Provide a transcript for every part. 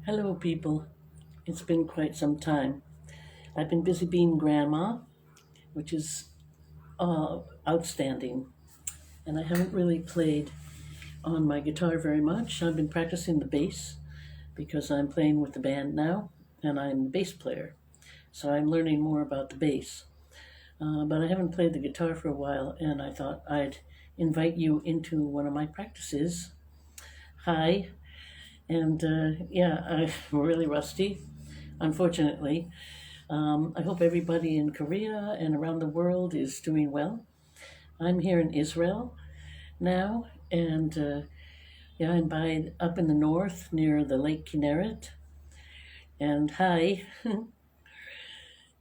Hello, people. It's been quite some time. I've been busy being grandma, which is outstanding, and I haven't really played on my guitar very much. I've been practicing the bass because I'm playing with the band now, and I'm the bass player, so I'm learning more about the bass. But I haven't played the guitar for a while, and I thought I'd invite you into one of my practices. Hi, and yeah, I'm really rusty, unfortunately. I hope everybody in Korea and around the world is doing well. I'm here in Israel now, and yeah, I'm by up in the north near the Lake Kinneret. And hi,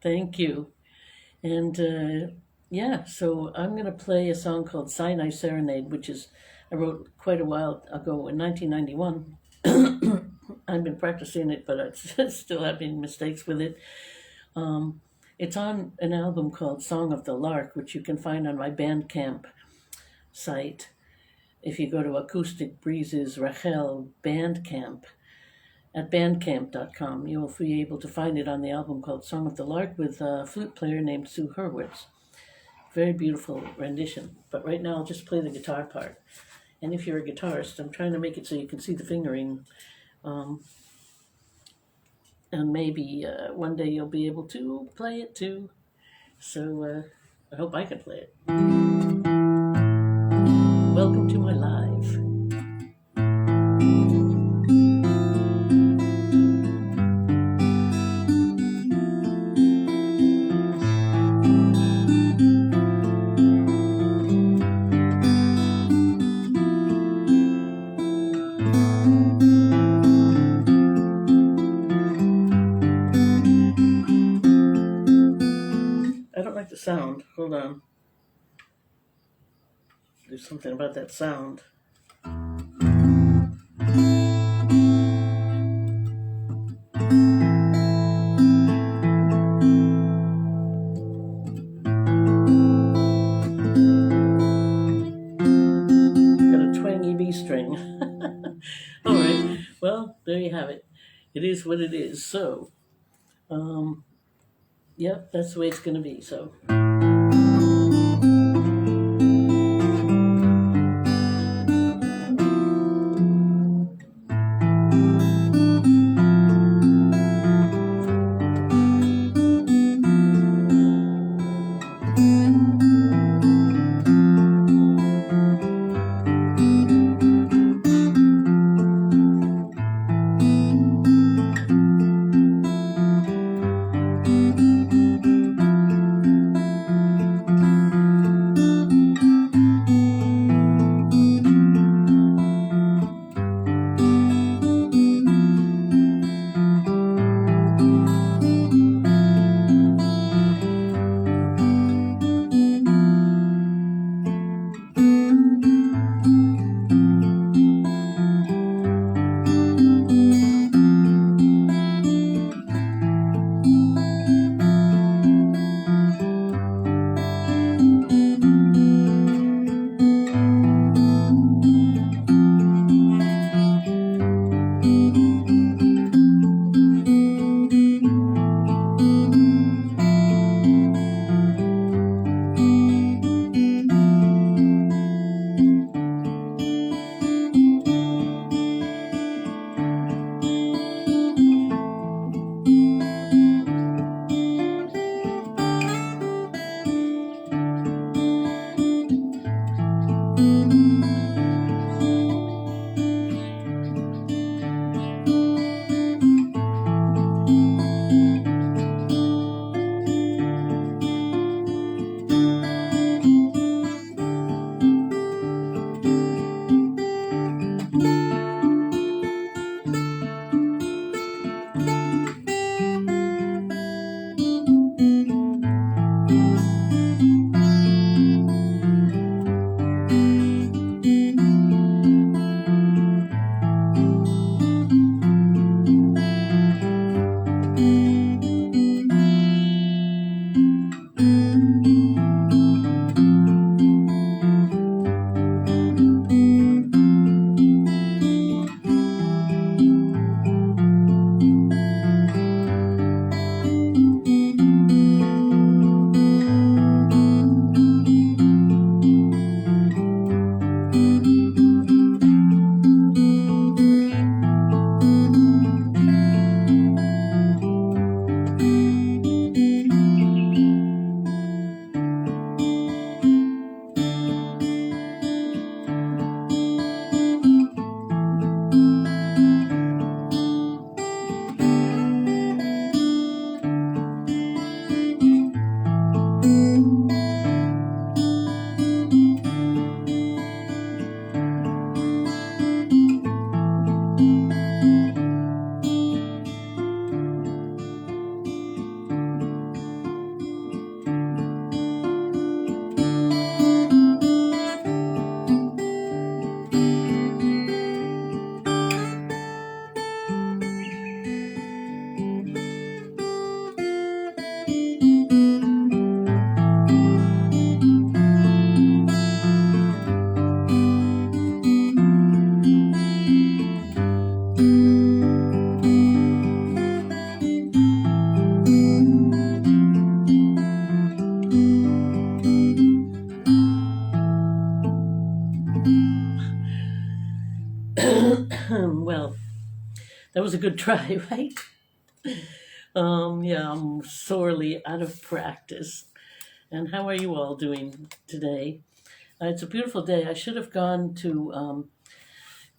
thank you. And yeah, so I'm going to play a song called Sinai Serenade, which is I wrote quite a while ago in 1991. I've been practicing it, but I'm still having mistakes with it. Um, it's on an album called Song of the Lark, which you can find on my Bandcamp site. If you go to Acoustic Breezes Rahel Bandcamp at bandcamp.com, you'll be able to find it on the album called Song of the Lark with a flute player named Sue Hurwitz. Very beautiful rendition. But right now I'll just play the guitar part. And if you're a guitarist, I'm trying to make it so you can see the fingering. Um, and maybe one day you'll be able to play it too. So I hope I can play it. Welcome to my live. I don't like the sound. Hold on. Do something about that sound. Got a twangy B string. All right. Well, there you have it. It is what it is. So, yep, that's the way it's going to be. So. Well, that was a good try, right? Yeah, I'm sorely out of practice. And how are you all doing today? It's a beautiful day. I should have gone to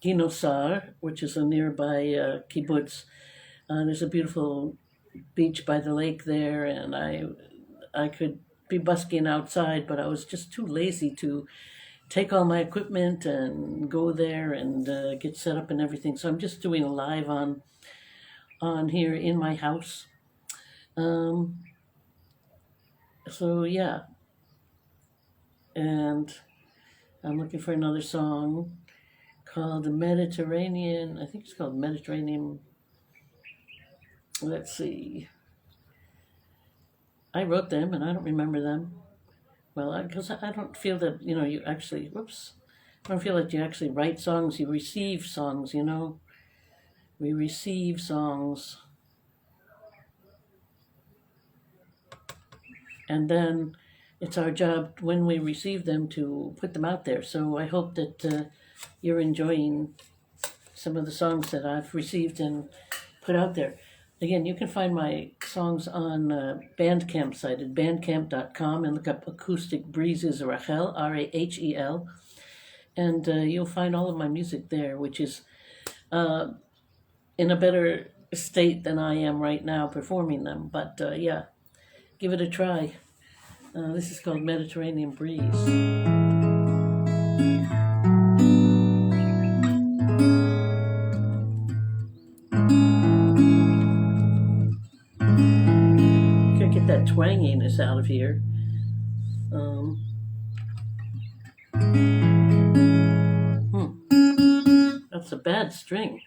Ginosar, which is a nearby kibbutz. There's a beautiful beach by the lake there, and I could be busking outside, but I was just too lazy to take all my equipment and go there and get set up and everything. So I'm just doing a live on here in my house. Um, so yeah, and I'm looking for another song called the Mediterranean. I think it's called Mediterranean. Let's see. I wrote them and I don't remember them. Well, because I don't feel that, you actually, whoops. I don't feel that you actually write songs, you receive songs, We receive songs. And then it's our job when we receive them to put them out there. So I hope that you're enjoying some of the songs that I've received and put out there. Again, you can find my songs on Bandcamp site at bandcamp.com and look up Acoustic Breezes Rahel, Rahel. And you'll find all of my music there, which is in a better state than I am right now performing them. But yeah, give it a try. This is called Mediterranean Breeze. That twanginess out of here. That's a bad string.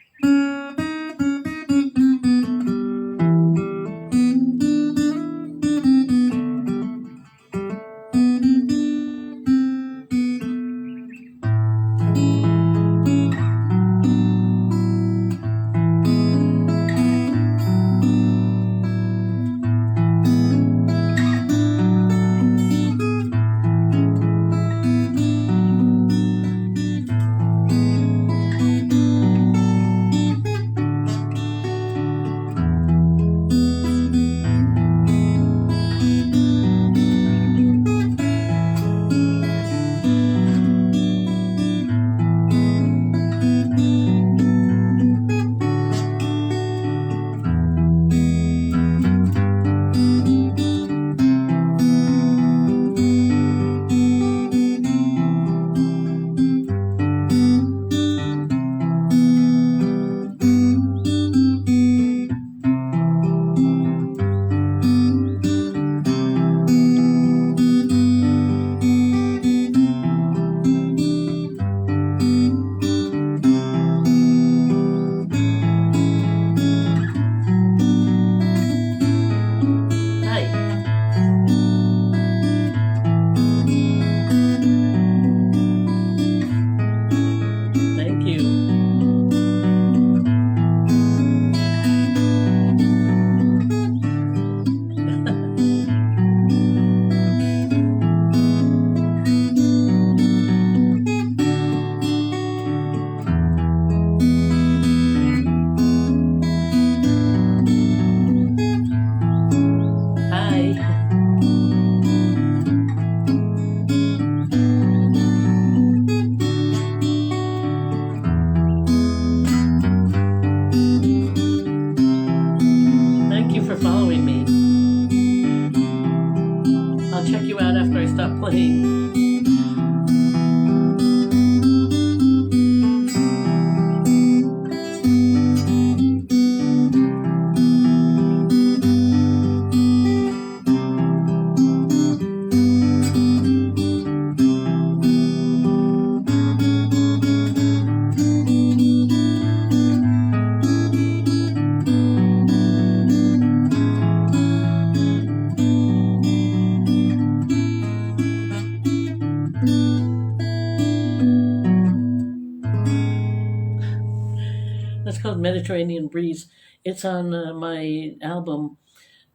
Mediterranean Breeze. It's on my album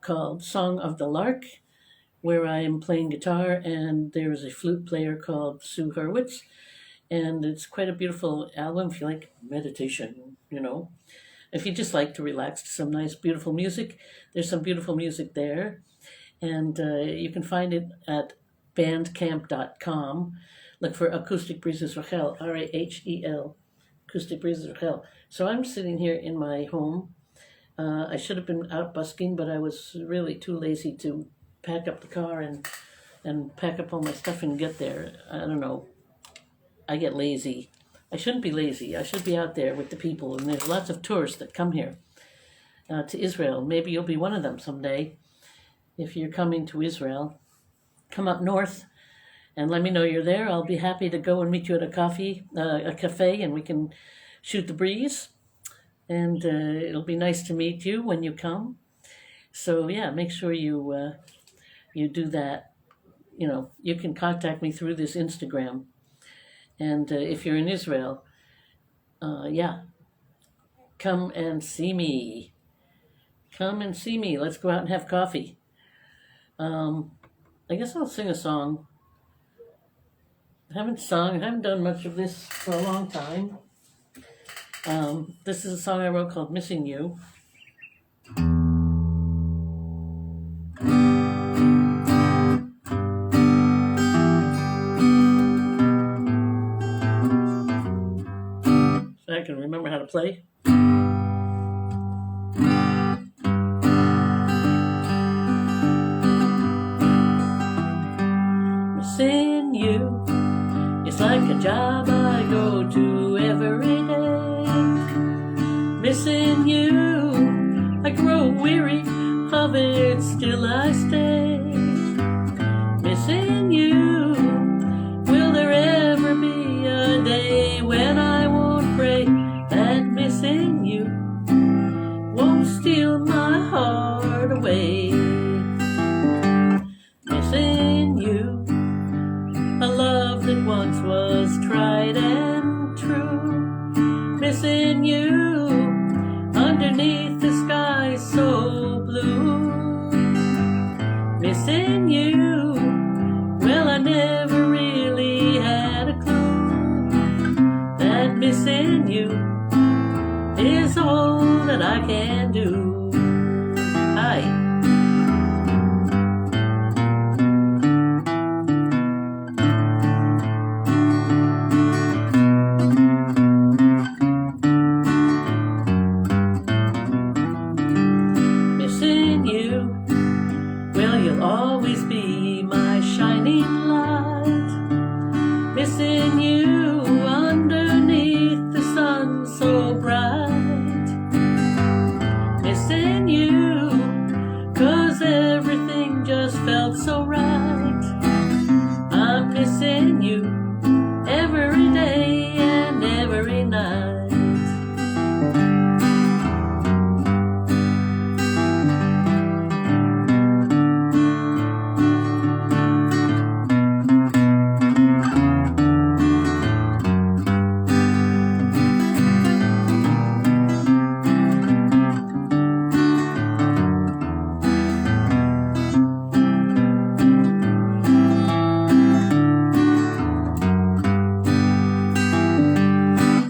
called Song of the Lark, where I am playing guitar, and there is a flute player called Sue Hurwitz. And it's quite a beautiful album if you like meditation, If you just like to relax to some nice, beautiful music, there's some beautiful music there. And you can find it at bandcamp.com. Look for Acoustic Breezes Rahel, Rahel, Acoustic Breezes Rahel. So I'm sitting here in my home. I should have been out busking, but I was really too lazy to pack up the car and pack up all my stuff and get there. I don't know. I get lazy. I shouldn't be lazy. I should be out there with the people. And there's lots of tourists that come here to Israel. Maybe you'll be one of them someday. If you're coming to Israel, come up north and let me know you're there. I'll be happy to go and meet you at a cafe, and we can shoot the breeze. And it'll be nice to meet you when you come. So yeah, make sure you do that. You can contact me through this Instagram. And if you're in Israel, come and see me. Come and see me. Let's go out and have coffee. I guess I'll sing a song. I haven't done much of this for a long time. This is a song I wrote called Missing You. So I can remember how to play. Missing you is like a job I go to every day. Missing you, I grow weary of it, still I stay. Missing you, will there ever be a day when I won't pray that missing you won't steal my heart away? Missing you, a love that once was tried and true. Missing you, underneath the sky so blue. Missing you, well, I never really had a clue that missing you is all that I can do. Hi.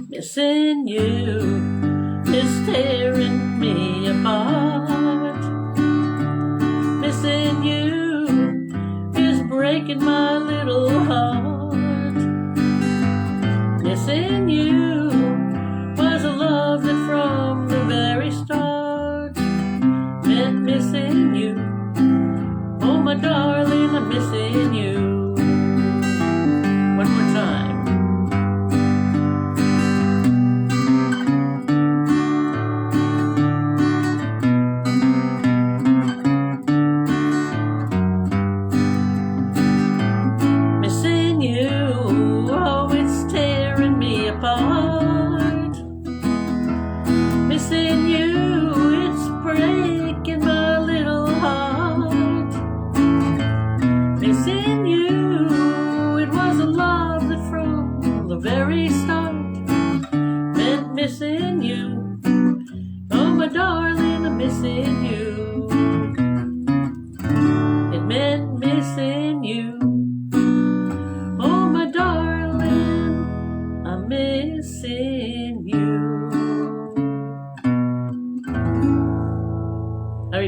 Missing you is tearing me apart. Missing you is breaking my little heart. Missing you was a love that from the very start meant missing you. Oh my darling, I'm missing you. One more time.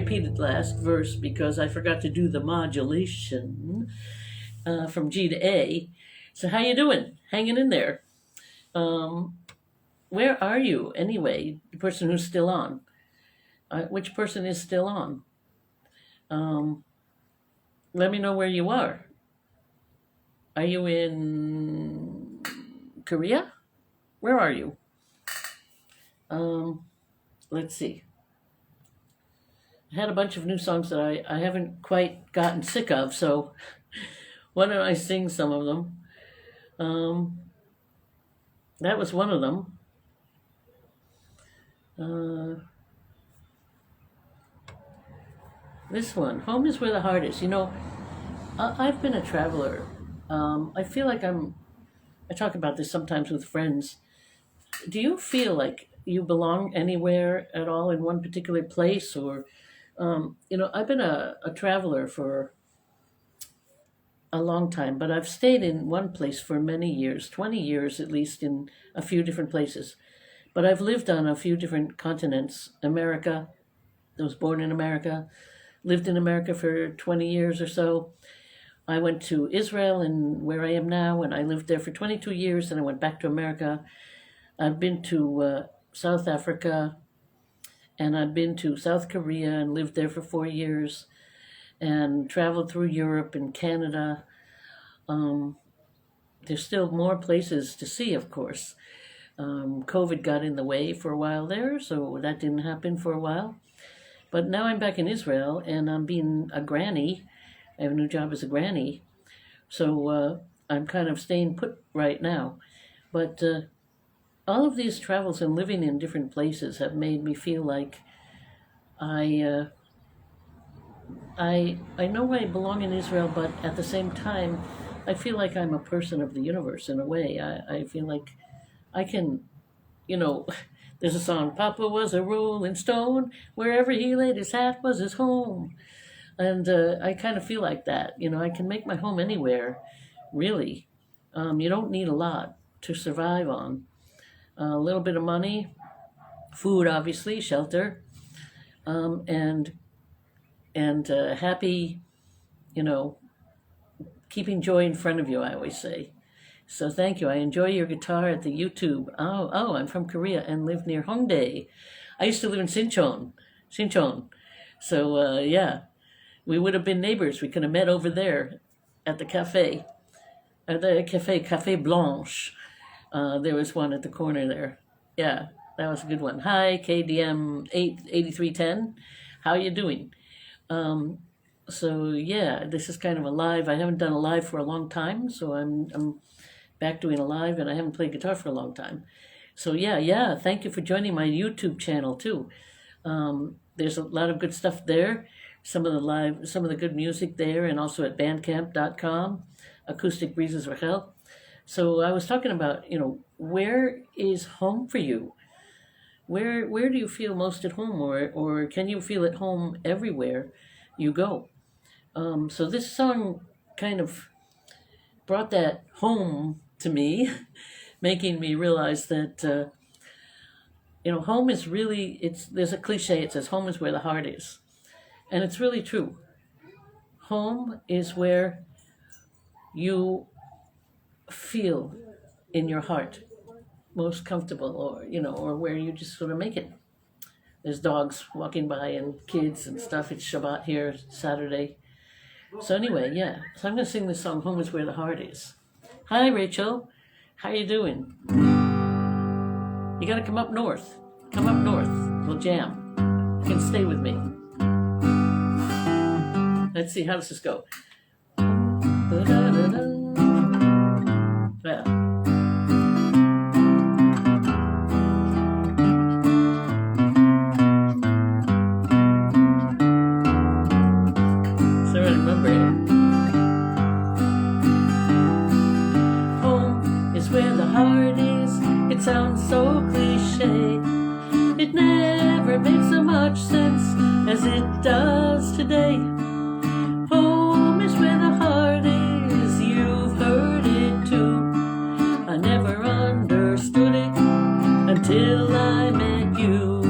repeated last verse because I forgot to do the modulation from G to A. So how you doing? Hanging in there. Where are you anyway? The person who's still on. Which person is still on? Let me know where you are. Are you in Korea? Where are you? Let's see. I had a bunch of new songs that I haven't quite gotten sick of, so why don't I sing some of them? That was one of them. This one, Home is Where the Heart Is. You know, I've been a traveler. I feel like I talk about this sometimes with friends. Do you feel like you belong anywhere at all in one particular place? Or, I've been a traveler for a long time, but I've stayed in one place for many years, 20 years at least, in a few different places. But I've lived on a few different continents. America, I was born in America, lived in America for 20 years or so. I went to Israel, and where I am now, and I lived there for 22 years, and I went back to America. I've been to South Africa, and I've been to South Korea and lived there for 4 years, and traveled through Europe and Canada. There's still more places to see, of course. COVID got in the way for a while there, so that didn't happen for a while. But now I'm back in Israel, and I'm being a granny. I have a new job as a granny, so I'm kind of staying put right now. But all of these travels and living in different places have made me feel like I know I belong in Israel, but at the same time, I feel like I'm a person of the universe in a way. I feel like I can, there's a song, Papa was a rolling stone, wherever he laid his hat was his home. And I kind of feel like that. I can make my home anywhere, really. You don't need a lot to survive on. A little bit of money, food, obviously, shelter, and happy, keeping joy in front of you, I always say. So thank you. I enjoy your guitar at the YouTube. Oh, I'm from Korea and live near Hongdae. I used to live in Sinchon. So, yeah, we would have been neighbors. We could have met over there at the cafe. At the Cafe Blanche. There was one at the corner there. Yeah, that was a good one. Hi, KDM 8310. How you doing? So yeah, this is kind of a live. I haven't done a live for a long time, so I'm back doing a live, and I haven't played guitar for a long time. So yeah. Thank you for joining my YouTube channel too. There's a lot of good stuff there. Some of the good music there, and also at bandcamp.com, Acoustic Breezes Rahel. So I was talking about, where is home for you? Where do you feel most at home, or can you feel at home everywhere you go? So this song kind of brought that home to me, making me realize that, home is really, there's a cliche, it says home is where the heart is. And it's really true. Home is where you feel in your heart most comfortable, or where you just sort of make it. There's dogs walking by and kids and stuff. It's Shabbat here, Saturday. So anyway, yeah. So I'm going to sing this song, Home is Where the Heart Is. Hi, Rachel. How you doing? You got to come up north. Come up north. We'll jam. You can stay with me. Let's see, how does this go? Yeah. So I remember it. Home is where the heart is. It sounds so cliche. It never makes so much sense as it does today. Home is where the heart is. You've heard it too. I never understood it until I met you.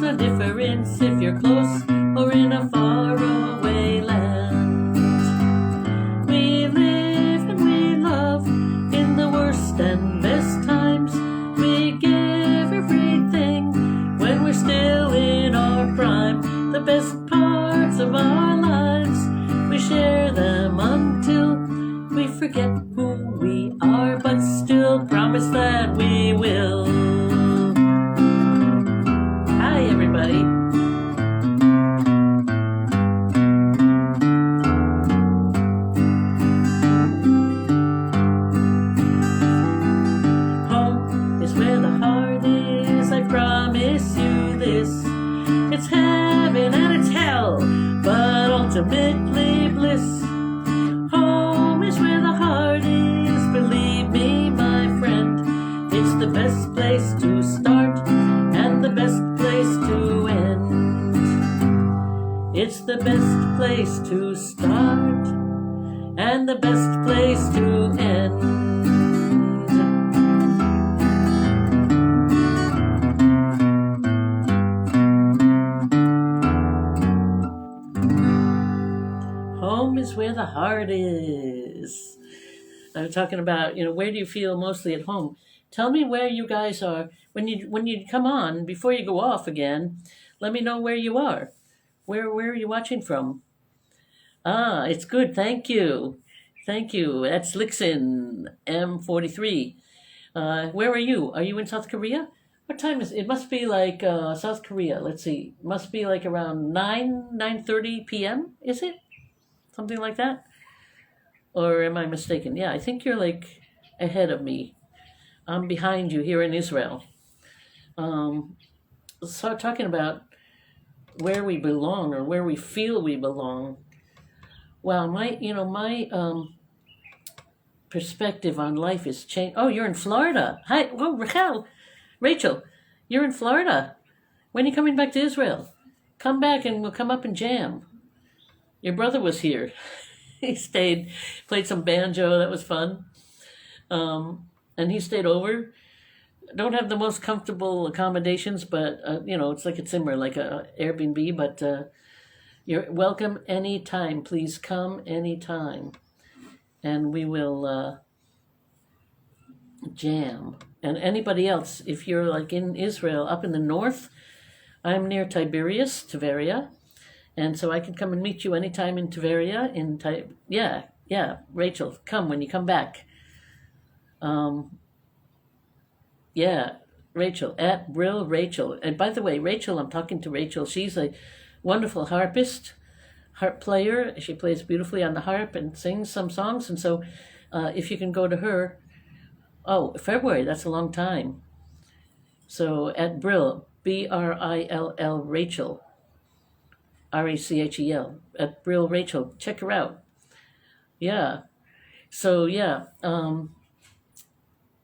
no difference if you're close or in a faraway land. We live and we love in the worst and best times. We give everything when we're still in our prime. The best parts of our lives, we share them until we forget who we are, but still promise that we will. Hi, everybody. Home is where the heart is, I promise you this. It's heaven and it's hell, but ultimately bliss. Home is where the heart is, believe me, my friend. It's the best place to start and the best place to end. It's the best place to start and the best place to end. Home is where the heart is. I'm talking about, where do you feel mostly at home? Tell me where you guys are. When you come on, before you go off again, let me know where you are. Where are you watching from? Ah, it's good. Thank you. Thank you. That's Lixin, M43. Where are you? Are you in South Korea? What time is it? It must be like South Korea. Let's see. It must be like around 9:30 p.m., is it? Something like that? Or am I mistaken? Yeah, I think you're like ahead of me. I'm behind you here in Israel. So talking about where we belong or where we feel we belong. Well, my perspective on life is changed. Oh, you're in Florida. Hi, oh, Rachel, you're in Florida. When are you coming back to Israel? Come back and we'll come up and jam. Your brother was here. He stayed, played some banjo. That was fun. And he stayed over. Don't have the most comfortable accommodations, but, it's like a Zimmer, like a Airbnb, but you're welcome anytime. Please come anytime. And we will jam. And anybody else, if you're like in Israel, up in the north, I'm near Tiberia. And so I can come and meet you anytime in Tiberia. Yeah, Rachel, come when you come back. Yeah, Rachel, at Brill Rachel. And by the way, Rachel, I'm talking to Rachel. She's a wonderful harp player. She plays beautifully on the harp and sings some songs. And so if you can go to her, February, that's a long time. So at Brill, Brill Rachel. Rachel, at Brill Rachel. Check her out. Yeah. So, yeah.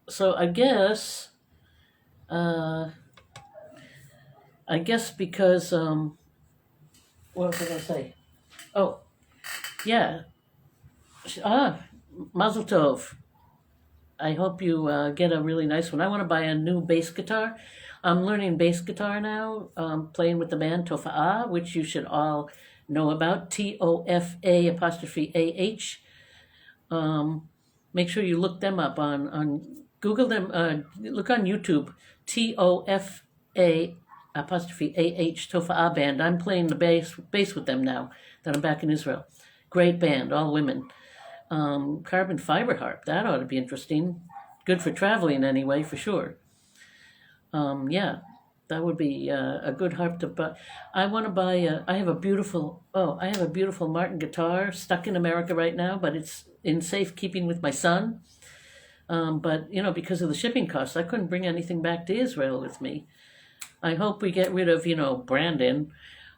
So I guess because, what was I going to say? Oh, yeah. Mazel Tov. I hope you get a really nice one. I want to buy a new bass guitar. I'm learning bass guitar now, playing with the band Tofa'ah, which you should all know about, TOFA''. Make sure you look them up on Google them, look on YouTube, TOFA'', Tofa'ah band. I'm playing the bass with them now that I'm back in Israel. Great band, all women. Carbon fiber harp, that ought to be interesting. Good for traveling anyway, for sure. Yeah, that would be a good harp to buy. I want to buy. I have a beautiful Martin guitar stuck in America right now, but it's in safekeeping with my son. But because of the shipping costs, I couldn't bring anything back to Israel with me. I hope we get rid of Brandon,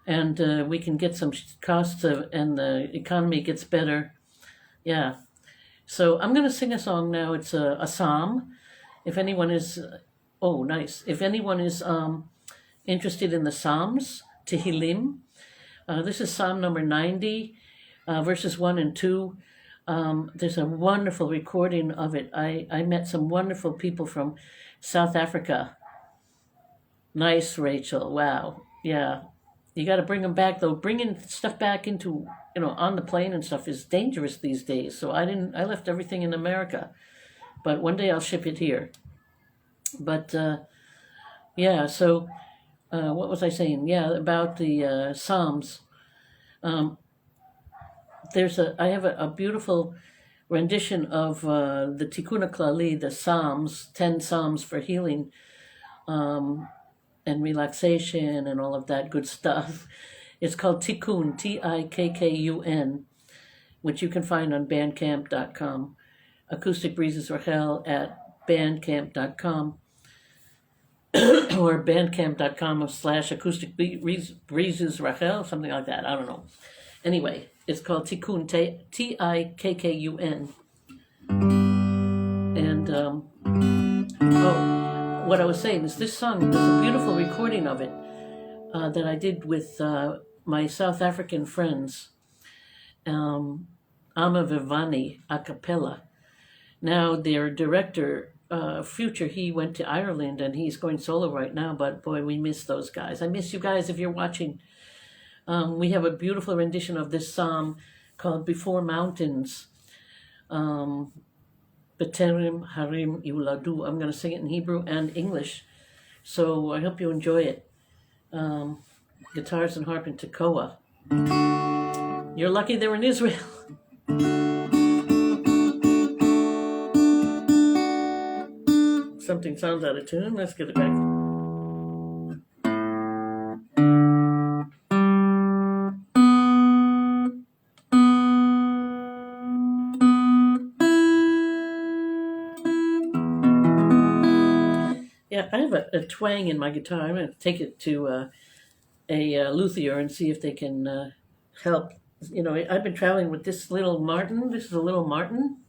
and we can get some costs and the economy gets better. Yeah. So I'm going to sing a song now. It's a psalm. If anyone is. Oh, nice. If anyone is interested in the Psalms, Tehillim, this is Psalm number 90, verses 1 and 2. There's a wonderful recording of it. I met some wonderful people from South Africa. Nice, Rachel. Wow. Yeah, you got to bring them back though. Bringing stuff back into on the plane and stuff is dangerous these days. So I didn't. I left everything in America, but one day I'll ship it here. But yeah, so what was I saying? Yeah, about the Psalms. Um, I have a beautiful rendition of the Tikkun Klali, the Psalms, 10 Psalms for healing and relaxation and all of that good stuff. It's called Tikkun, Tikkun, which you can find on bandcamp.com. Acoustic Breezes Rahel at bandcamp.com or bandcamp.com/acoustic breezes Rahel, something like that. I don't know. Anyway, it's called Tikkun, Tikkun. And, what I was saying is this song, there's a beautiful recording of it that I did with my South African friends, Amavevane Acapella. Now, their director, Future, he went to Ireland and he's going solo right now, but boy, we miss those guys. I miss you guys if you're watching. We have a beautiful rendition of this psalm called Before Mountains. Beterim Harim Yuladu. I'm going to sing it in Hebrew and English, so I hope you enjoy it. Guitars and harp in Tekoa. You're lucky they're in Israel. Something sounds out of tune. Let's get it back. Yeah, I have a twang in my guitar. I'm going to take it to a luthier and see if they can help. I've been traveling with this little Martin. This is a little Martin.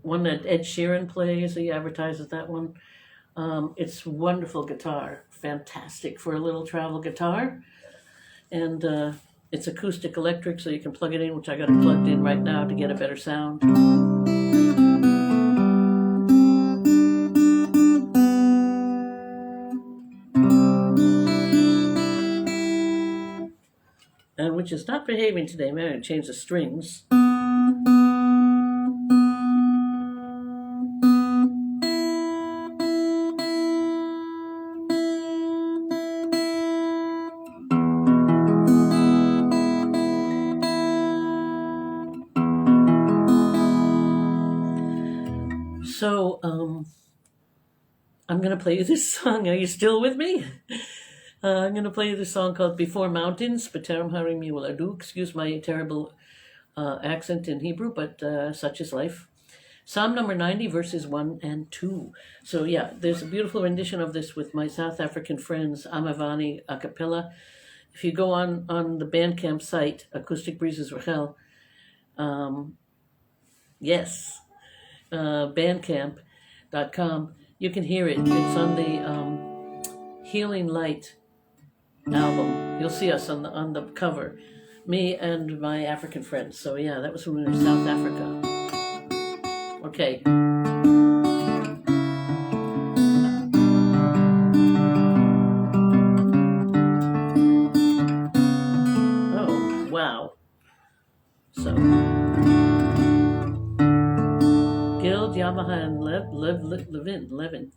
One that Ed Sheeran plays. He advertises that one. It's wonderful guitar. Fantastic for a little travel guitar. And it's acoustic electric, so you can plug it in, which I got it plugged in right now to get a better sound. And which is not behaving today. Man, I change the strings. So, I'm going to play you this song. Are you still with me? I'm going to play you this song called Before Mountains, B'terem Harim Yuladu. Excuse my terrible accent in Hebrew, but such is life. Psalm number 90, verses 1 and 2. So, yeah, there's a beautiful rendition of this with my South African friends, Amavevane Acapella. If you go on the Bandcamp site, Acoustic Breezes Rahel, bandcamp.com, you can hear it. It's on the Healing Light album. You'll see us on the cover, me and my African friends. So yeah, that was when we were in South Africa. Okay. Oh wow. So Guild, Yamaha, and Levin.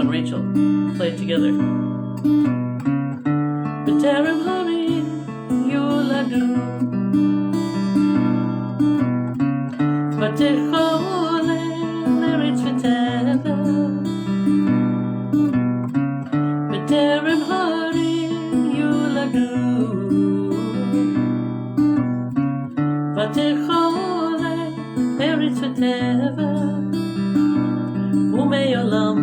Rachel, play it together. B'terem harim yuladu, v'techole l'eretz v'teva. B'terem harim yuladu, v'techole l'eretz v'teva. Ume'olam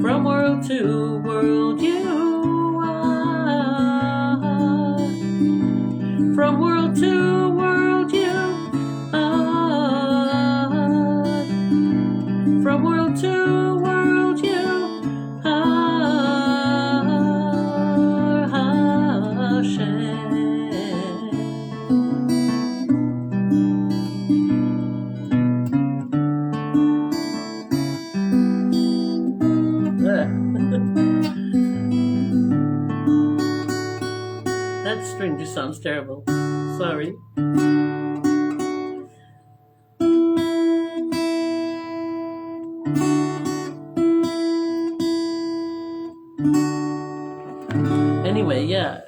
From world to world you are. From world to world you are. From world to world you are. Hashem. That string just sounds terrible. Sorry. Anyway, yeah,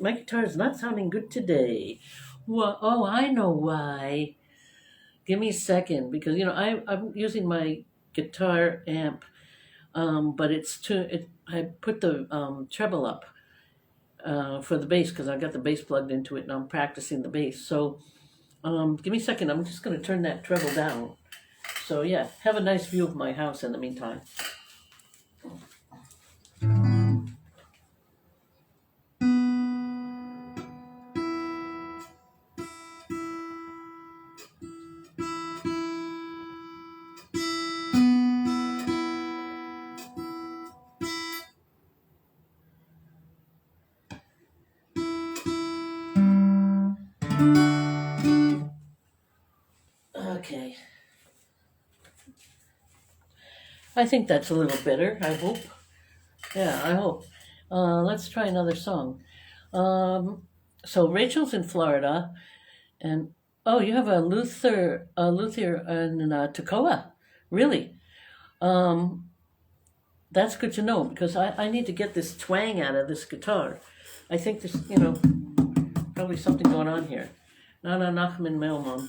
my guitar is not sounding good today. Oh, I know why. Give me a second, because I'm using my guitar amp, but I put the treble up for the bass because I got the bass plugged into it and I'm practicing the bass. So give me a second. I'm just going to turn that treble down. So yeah, have a nice view of my house in the meantime. Okay. I think that's a little better, I hope. Yeah, I hope. Let's try another song. So Rachel's in Florida, and you have a luthier in Toccoa, really. That's good to know because I need to get this twang out of this guitar. I think there's probably something going on here. Nana Nachman Melmon.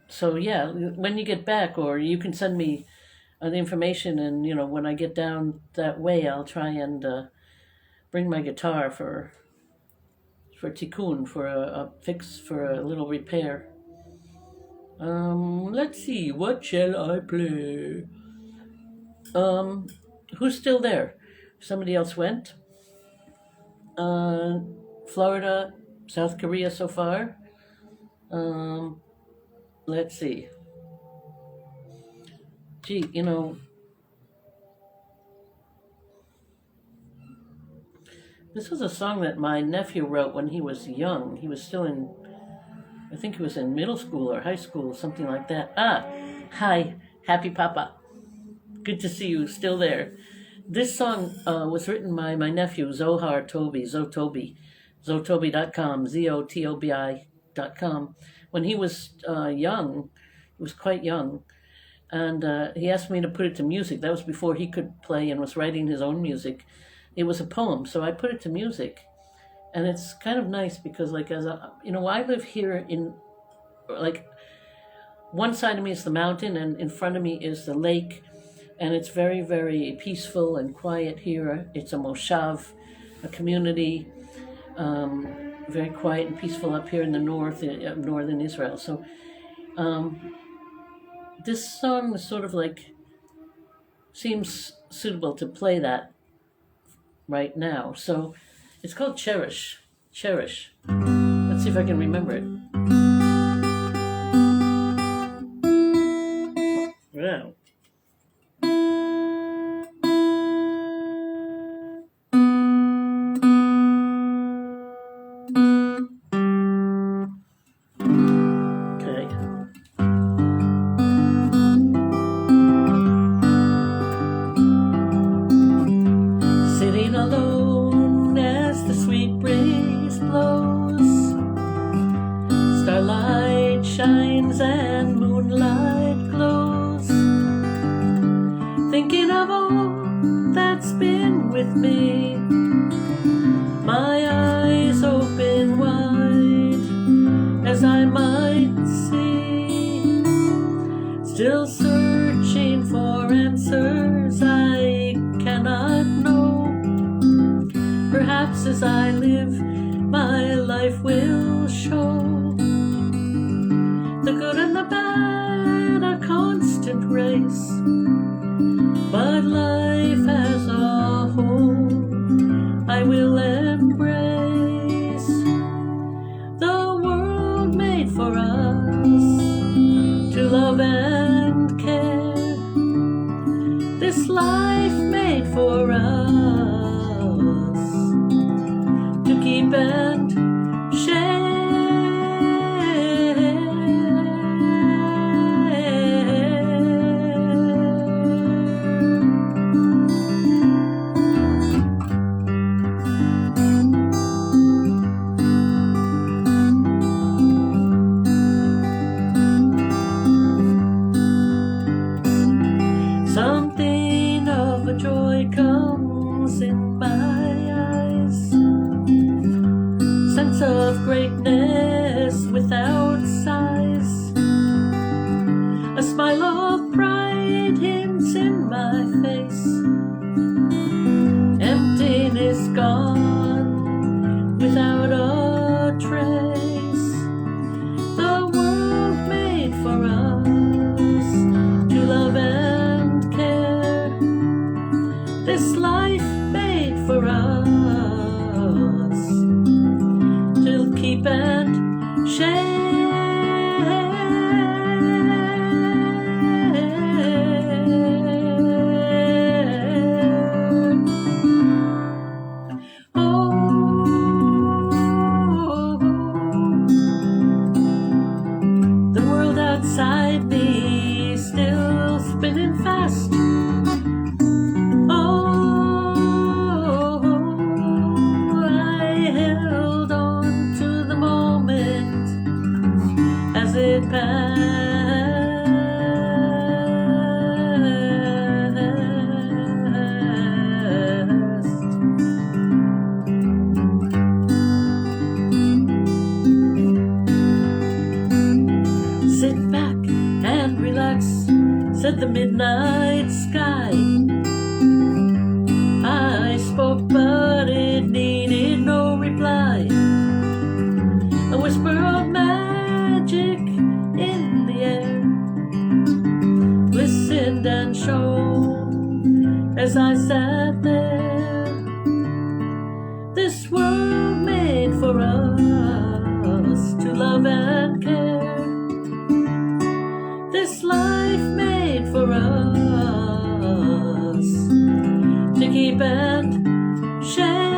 So yeah, when you get back, or you can send me the information, and when I get down that way, I'll try and bring my guitar for Tikkun, for a fix, for a little repair. Let's see, what shall I play? Who's still there? Somebody else went. Florida, South Korea so far. Let's see. Gee, this was a song that my nephew wrote when he was young. He was still I think he was in middle school or high school, something like that. Hi, Happy Papa. Good to see you, still there. This song was written by my nephew, Zohar Toby, Zotobi, Zotobi.com, Zotobi.com. When he was young, he was quite young, and he asked me to put it to music. That was before he could play and was writing his own music. It was a poem, so I put it to music. And it's kind of nice because, I live here in, one side of me is the mountain and in front of me is the lake. And it's very, very peaceful and quiet here. It's a moshav, a community, very quiet and peaceful up here in the northern Israel. So this song is sort of seems suitable to play that right now. So it's called Cherish. Cherish. Let's see if I can remember it. Wow. As I live, my life will show the good and the bad, a constant race. life as a whole I will embrace. The world made for us to love and care. This life made for us to keep and share. Something of a joy comes in my eyes, sense of greatness without size, a smile of pride hints in my face, emptiness gone without a trace. The world made for us to love and care. This life made for us to keep and share. Oh, the world outside me still spinning fast. Oh, I held on to the moment as it passed. Sit back and relax, said the midnight sky. I spoke, but it needed no reply. A whisper of magic in the air glistened and shone as I sat there. This world made for us to love and care. This life made for us to keep and share.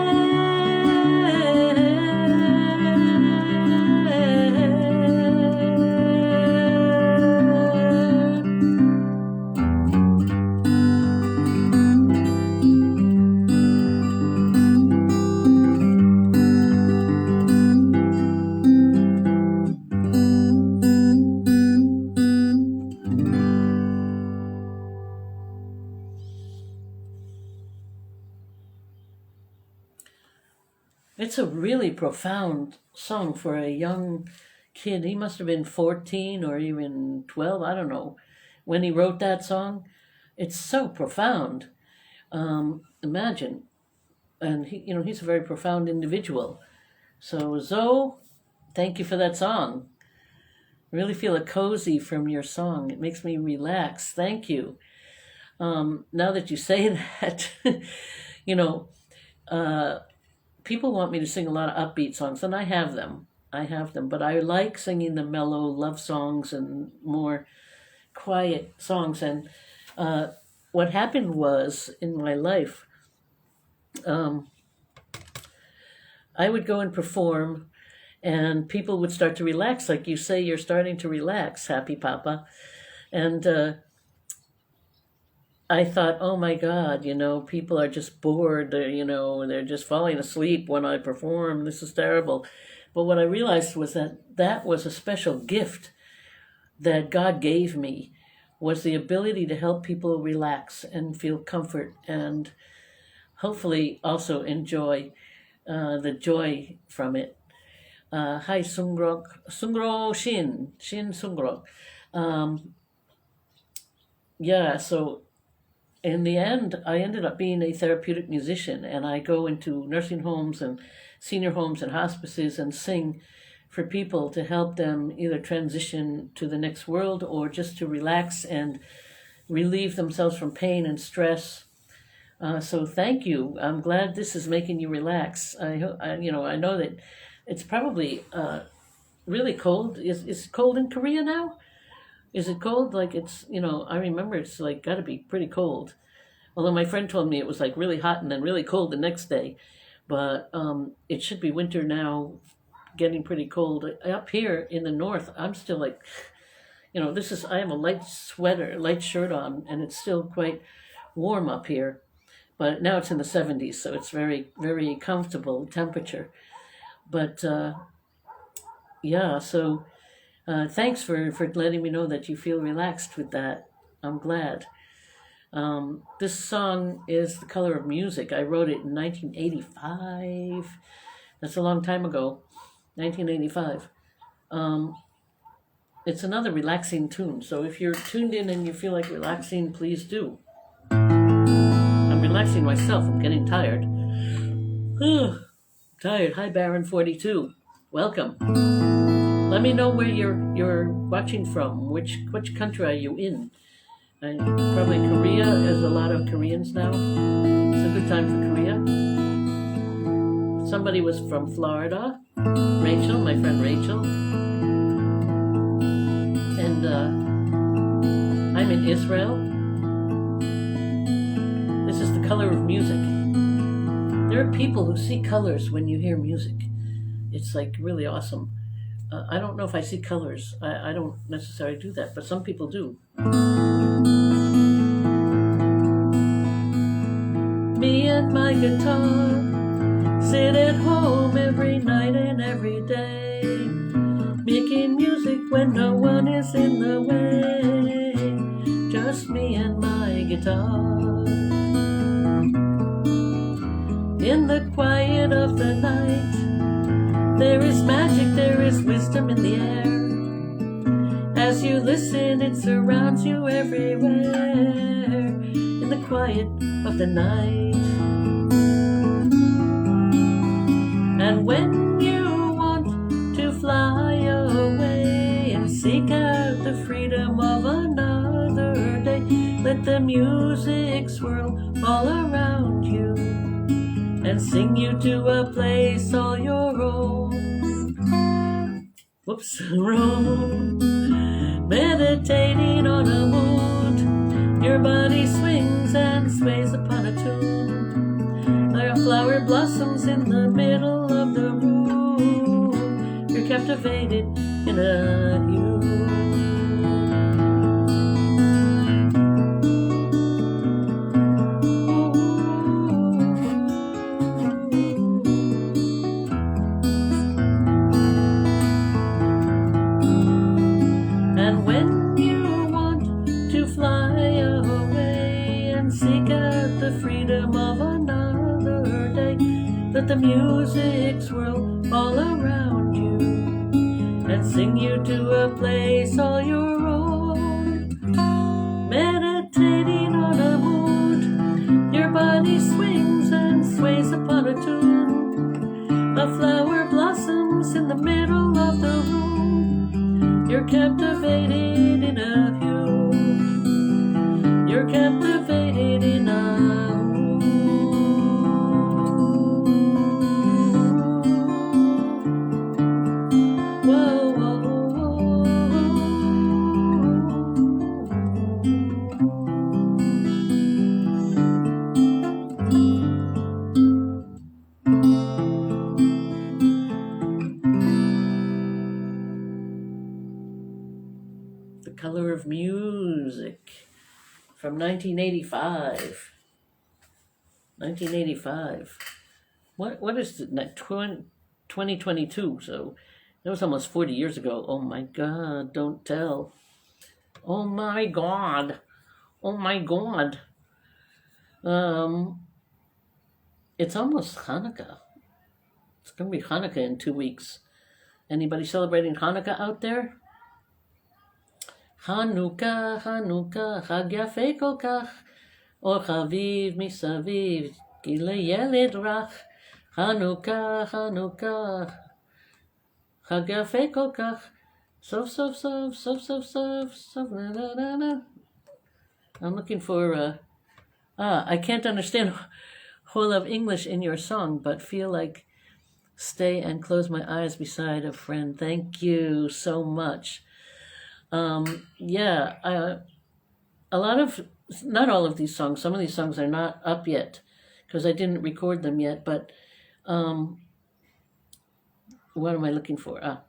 It's a really profound song for a young kid. He must have been 14 or even 12, I don't know, when he wrote that song. It's so profound. Imagine. And he's a very profound individual. So Zoe, thank you for that song. Really feel a cozy from your song. It makes me relax. Thank you. Now that you say that, people want me to sing a lot of upbeat songs, and I have them, but I like singing the mellow love songs and more quiet songs. And what happened was, in my life, I would go and perform, and people would start to relax, like you say, you're starting to relax, Happy Papa. And I thought, oh my God, people are just bored. They're just falling asleep when I perform. This is terrible. But what I realized was that was a special gift that God gave me, was the ability to help people relax and feel comfort and hopefully also enjoy the joy from it. Hi, Sungro Shin Sungro. So in the end, I ended up being a therapeutic musician, and I go into nursing homes and senior homes and hospices and sing for people to help them either transition to the next world or just to relax and relieve themselves from pain and stress. So thank you. I'm glad this is making you relax. I know that it's probably really cold. Is it cold in Korea now? Is it cold? Like it's, I remember it's like got to be pretty cold. Although my friend told me it was like really hot and then really cold the next day. But it should be winter now, getting pretty cold. Up here in the north, I'm still like, I have a light sweater, light shirt on, and it's still quite warm up here. But now it's in the 70s, so it's very, very comfortable temperature. But yeah, so thanks for letting me know that you feel relaxed with that. I'm glad. This song is The Color of Music. I wrote it in 1985. That's a long time ago, 1985. It's another relaxing tune, so if you're tuned in and you feel like relaxing, please do. I'm relaxing myself. I'm getting tired. Tired. Hi, Baron42. Welcome. Let me know where you're watching from. Which country are you in? Probably Korea. There's a lot of Koreans now. It's a good time for Korea. Somebody was from Florida. Rachel, my friend Rachel. And I'm in Israel. This is The Color of Music. There are people who see colors when you hear music. It's like really awesome. I don't know if I see colors. I don't necessarily do that, but some people do. Me and my guitar sit at home every night and every day, making music when no one is in the way. Just me and my guitar. In the quiet of the night, there is magic, there is wisdom in the air. As you listen, it surrounds you everywhere. In the quiet of the night. And when you want to fly away and seek out the freedom of another day, let the music swirl all around you and sing you to a place all your own. Roam, meditating on a mood. Your body swings and sways upon a tune. Like a flower blossoms in the middle of the room. You're captivated in a hue. Let the music swirl all around you and sing you to a place all your own. Meditating on a mood, your body swings and sways upon a tune. A flower blossoms in the middle of the room. You're captivated in a hue. You're captivated in a Color of Music from 1985. 1985. What is it? 2022. So that was almost 40 years ago. Oh my God! Don't tell. Oh my God. Oh my God. It's almost Hanukkah. It's gonna be Hanukkah in 2 weeks. Anybody celebrating Hanukkah out there? Hanukkah, Hanukkah, חג יפה כל כך, אור חביב מסביב, כי לילד רך. Hanukkah, Hanukkah, חג יפה כל כך, סוף סוף סוף, סוף סוף סוף, סוף na na na na. I'm looking for, I can't understand whole of English in your song, but feel like stay and close my eyes beside a friend. Thank you so much. Yeah, a lot of, not all of these songs, some of these songs are not up yet because I didn't record them yet, but what am I looking for?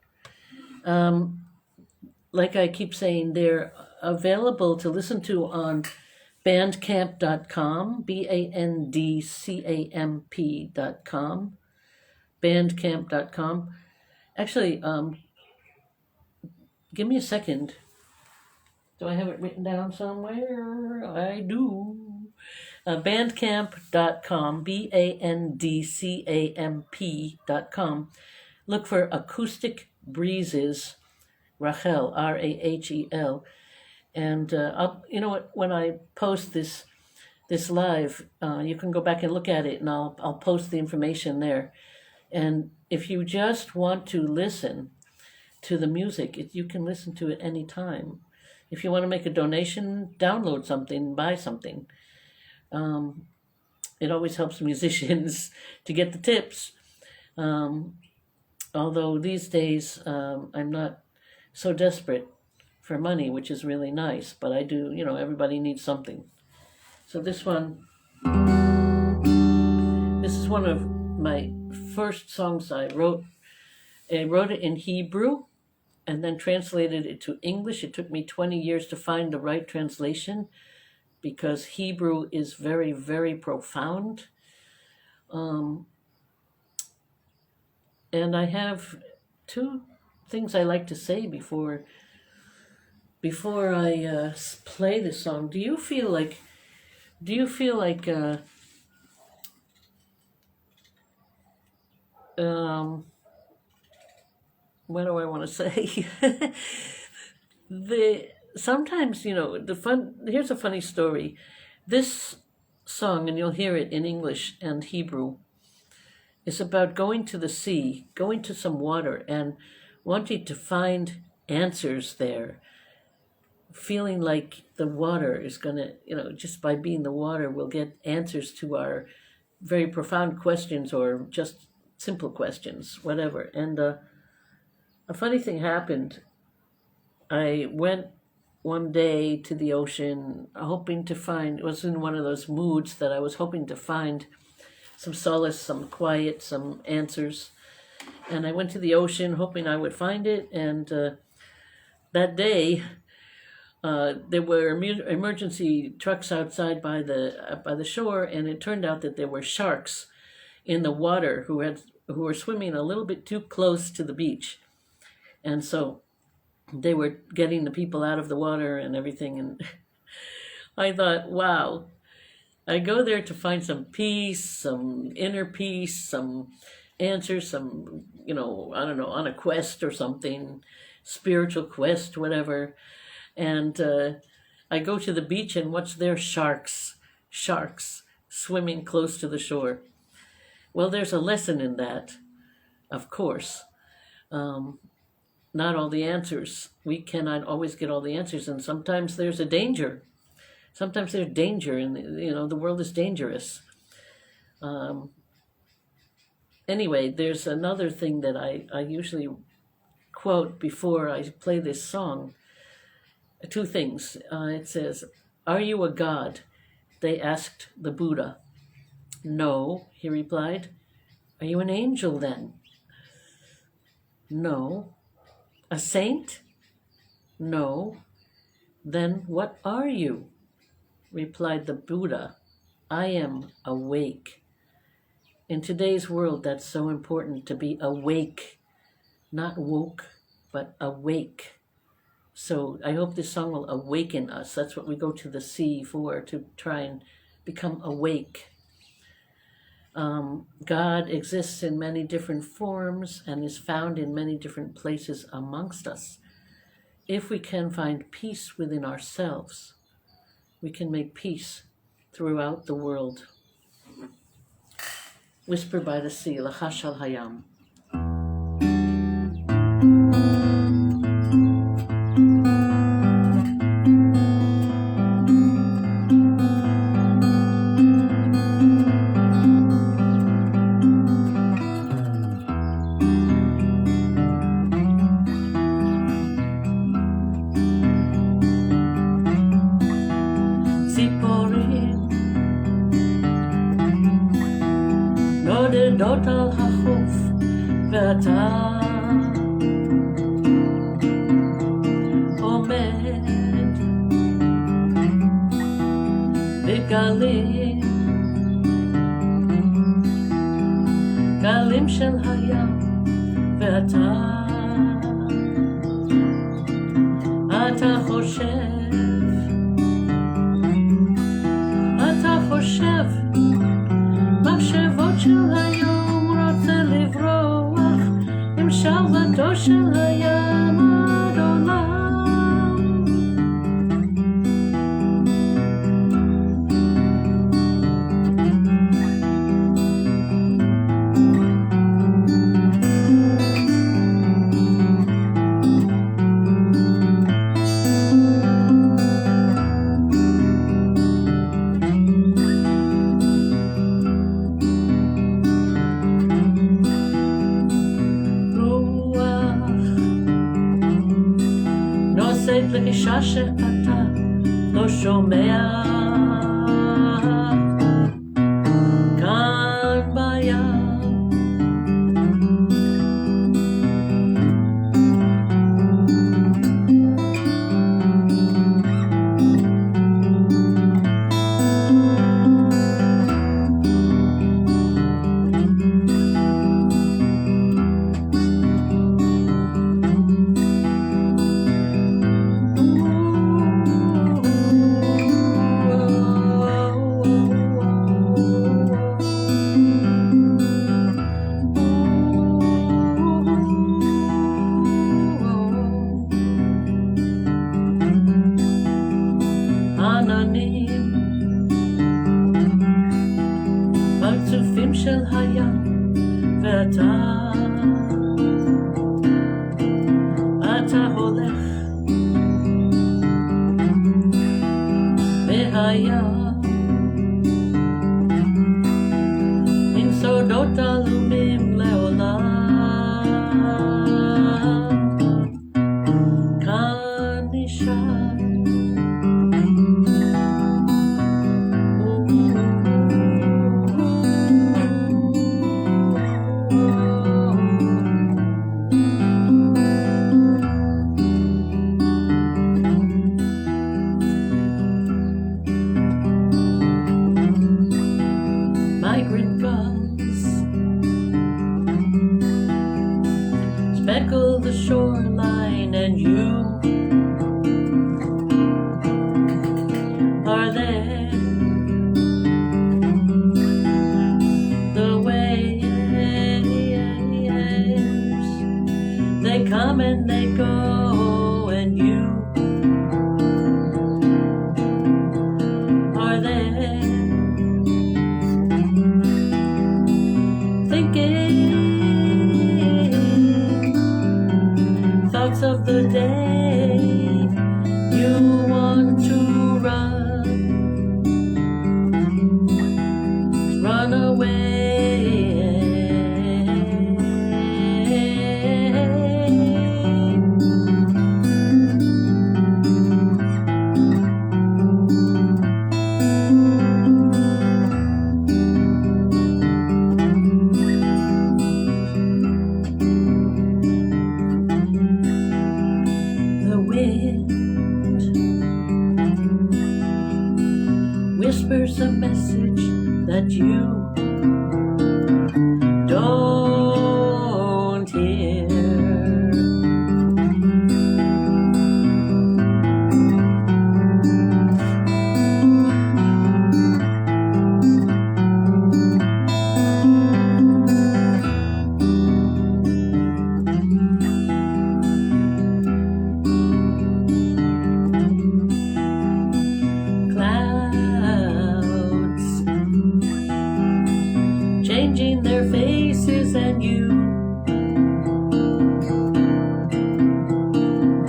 Like I keep saying, they're available to listen to on bandcamp.com, bandcamp.com, bandcamp.com. Actually, give me a second. Do I have it written down somewhere? I do. Bandcamp.com, bandcamp.com. Look for Acoustic Breezes, Rahel, Rahel. And you know what? When I post this live, you can go back and look at it, and I'll post the information there. And if you just want to listen to the music, you can listen to it anytime. If you want to make a donation, download something, buy something. It always helps musicians to get the tips. Although these days I'm not so desperate for money, which is really nice, but I do, everybody needs something. So this is one of my first songs I wrote. I wrote it in Hebrew and then translated it to English. It took me 20 years to find the right translation because Hebrew is very, very profound. And I have two things I like to say before I play this song. Do you feel like what do I want to say? Sometimes, here's a funny story. This song, and you'll hear it in English and Hebrew, is about going to the sea, going to some water and wanting to find answers there. Feeling like the water is going to, just by being the water, we'll get answers to our very profound questions or just simple questions, whatever. And a funny thing happened. I went one day to the ocean hoping to find, it was in one of those moods that I was hoping to find some solace, some quiet, some answers. And I went to the ocean hoping I would find it. And that day, there were emergency trucks outside by the shore, and it turned out that there were sharks in the water who were swimming a little bit too close to the beach. And so they were getting the people out of the water and everything. And I thought, wow, I go there to find some peace, some inner peace, some answers, some, I don't know, on a quest or something, spiritual quest, whatever. And I go to the beach, and what's there? Sharks swimming close to the shore. Well, there's a lesson in that, of course. Not all the answers. We cannot always get all the answers, and sometimes there's a danger. Sometimes there's danger, and the world is dangerous. Anyway, there's another thing that I usually quote before I play this song. Two things. It says, "Are you a god?" they asked the Buddha. "No," he replied. "Are you an angel then?" "No." "A saint?" "No." "Then what are you?" replied the Buddha. "I am awake." In today's world, that's so important to be awake, not woke, but awake. So I hope this song will awaken us. That's what we go to the sea for, to try and become awake. God exists in many different forms and is found in many different places amongst us. If we can find peace within ourselves, we can make peace throughout the world. Whisper by the Sea, Lachash al Hayam. ציפורים נודדות על החוף, ואתה עומד בגלים, גלים של הים, ואתה חושב מחשבות של היום, רוצה לברוח עם שלוותו של הים עד עולם. לאישה שאתה לא שומע כאן בים, פרצופים של הים, ואתה הולך מהים עם סודות עלומים לעולם. כאן נשאר speckle the shoreline, and you are there. The waves, they come and they go, and you are there. Thinking thoughts of the day you want to run away. Whispers a message that you don't hear. Changing their faces, and you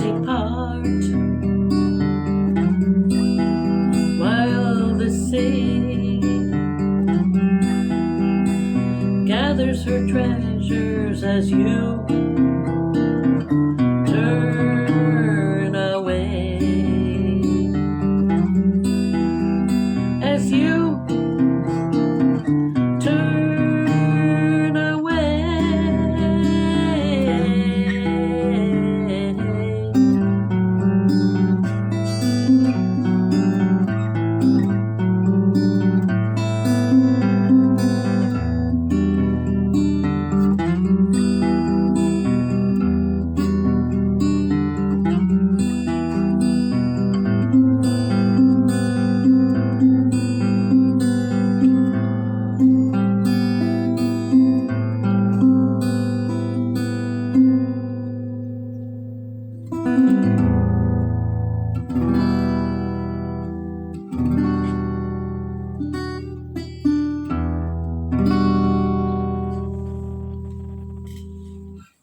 depart while the sea gathers her treasures as you turn away. as you turn away.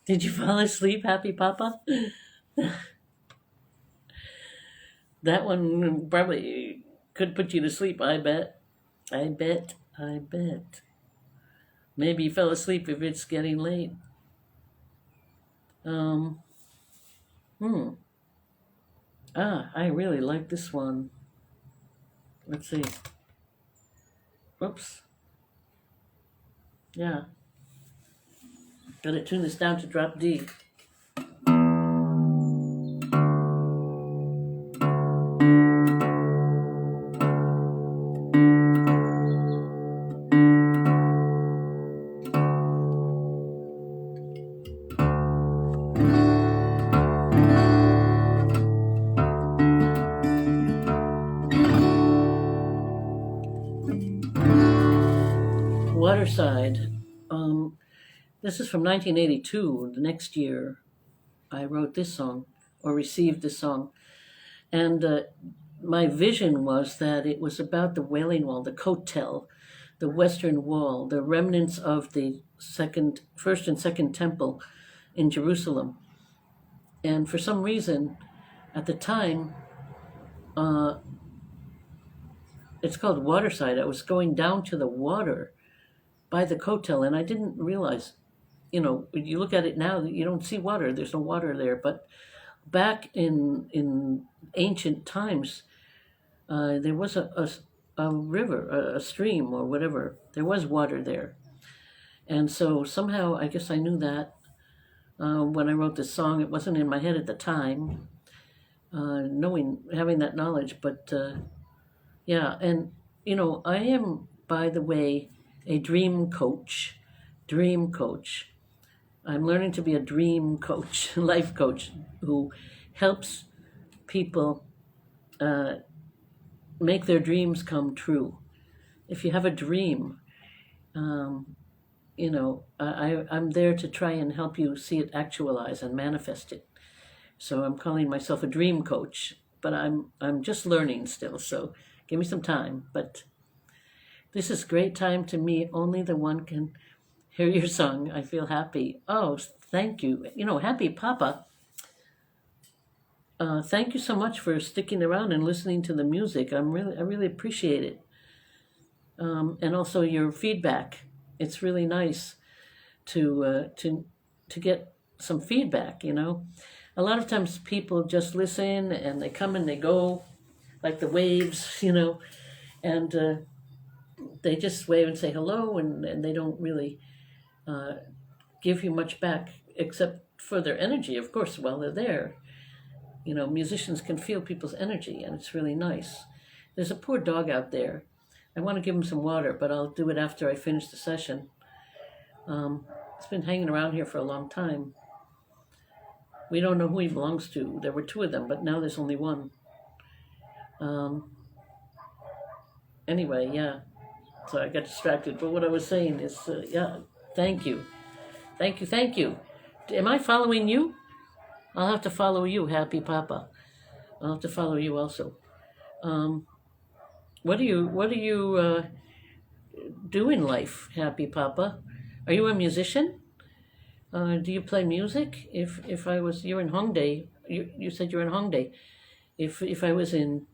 Did you fall asleep, Happy Papa? That one probably could put you to sleep, I bet. I bet. Maybe you fell asleep if it's getting late. I really like this one. Let's see. Whoops. Yeah. Gotta tune this down to drop D. Waterside. This is from 1982. The next year, I wrote this song, or received this song. And my vision was that it was about the Wailing Wall, the Kotel, the Western Wall, the remnants of the first and second temple in Jerusalem. And for some reason, at the time, it's called Waterside. I was going down to the water by the Kotel, and I didn't realize, when you look at it now, you don't see water. There's no water there. But back in ancient times, there was a river, a stream or whatever. There was water there. And so somehow, I guess I knew that when I wrote this song. It wasn't in my head at the time, having that knowledge. But yeah, and, I am, by the way, a dream coach. I'm learning to be a dream coach, life coach, who helps people make their dreams come true. If you have a dream, I'm there to try and help you see it actualize and manifest it. So I'm calling myself a dream coach, but I'm just learning still. So give me some time. But this is a great time to me. Only the one can hear your song. I feel happy. Oh, thank you. Happy Papa. Thank you so much for sticking around and listening to the music. I really appreciate it. And also your feedback. It's really nice to get some feedback. A lot of times people just listen and they come and they go, like the waves. And they just wave and say hello, and they don't really give you much back except for their energy, of course, while they're there. Musicians can feel people's energy, and it's really nice. There's a poor dog out there. I want to give him some water, but I'll do it after I finish the session. It's been hanging around here for a long time. We don't know who he belongs to. There were two of them, but now there's only one. Anyway, yeah. So I got distracted. But what I was saying is, thank you. Am I following you? I'll have to follow you, Happy Papa. I'll have to follow you also. What do you do in life, Happy Papa? Are you a musician? Do you play music? You're in Hongdae. You said you're in Hongdae. If I was in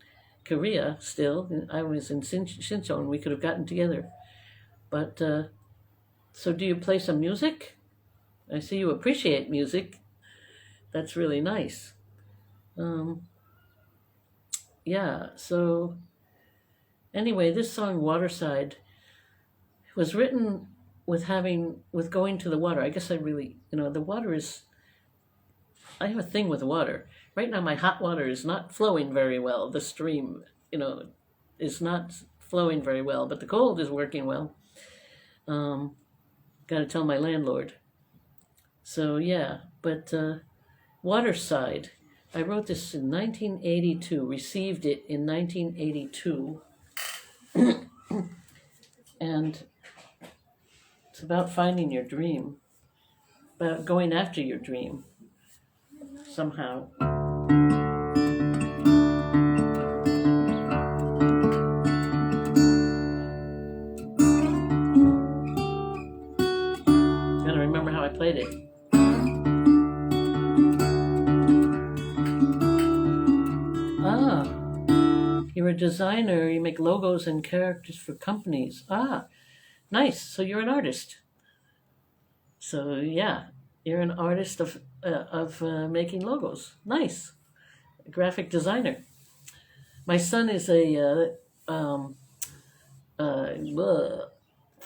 Korea still, I was in Sinchon, we could have gotten together. But so do you play some music? I see you appreciate music. That's really nice. Yeah, so Anyway, this song Waterside was written with going to the water. I guess I really, the water is, I have a thing with water. Right now my hot water is not flowing very well. The stream, is not flowing very well, but the cold is working well. Got to tell my landlord. So yeah, but Waterside, I wrote this in 1982, received it in 1982, and it's about finding your dream, about going after your dream somehow. Gotta remember how I played it. You're a designer, you make logos and characters for companies. Nice. So you're an artist. So yeah, you're an artist of making logos. Nice. A graphic designer. My son is a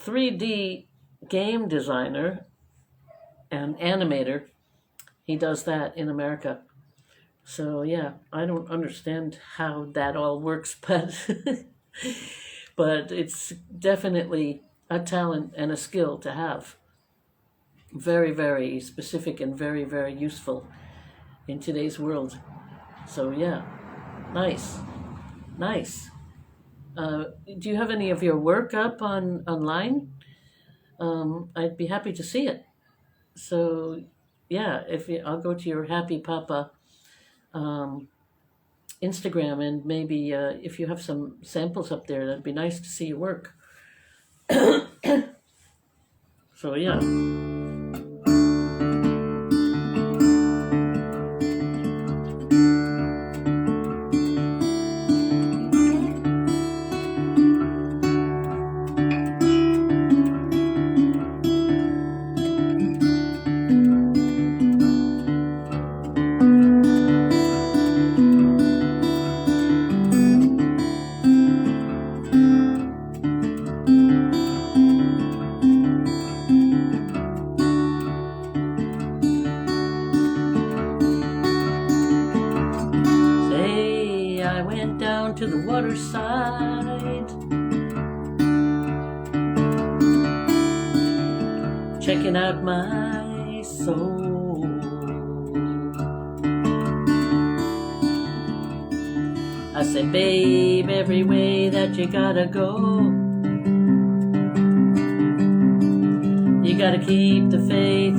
3D game designer and animator. He does that in America. So yeah, I don't understand how that all works, but but it's definitely a talent and a skill to have. Very, very specific and very, very useful in today's world. So yeah, nice. Do you have any of your work up online? I'd be happy to see it. So yeah, I'll go to your Happy Papa Instagram, and maybe if you have some samples up there, that'd be nice to see your work. So yeah. To the Waterside, checking out my soul. I said, babe, every way that you gotta go, you gotta keep the faith,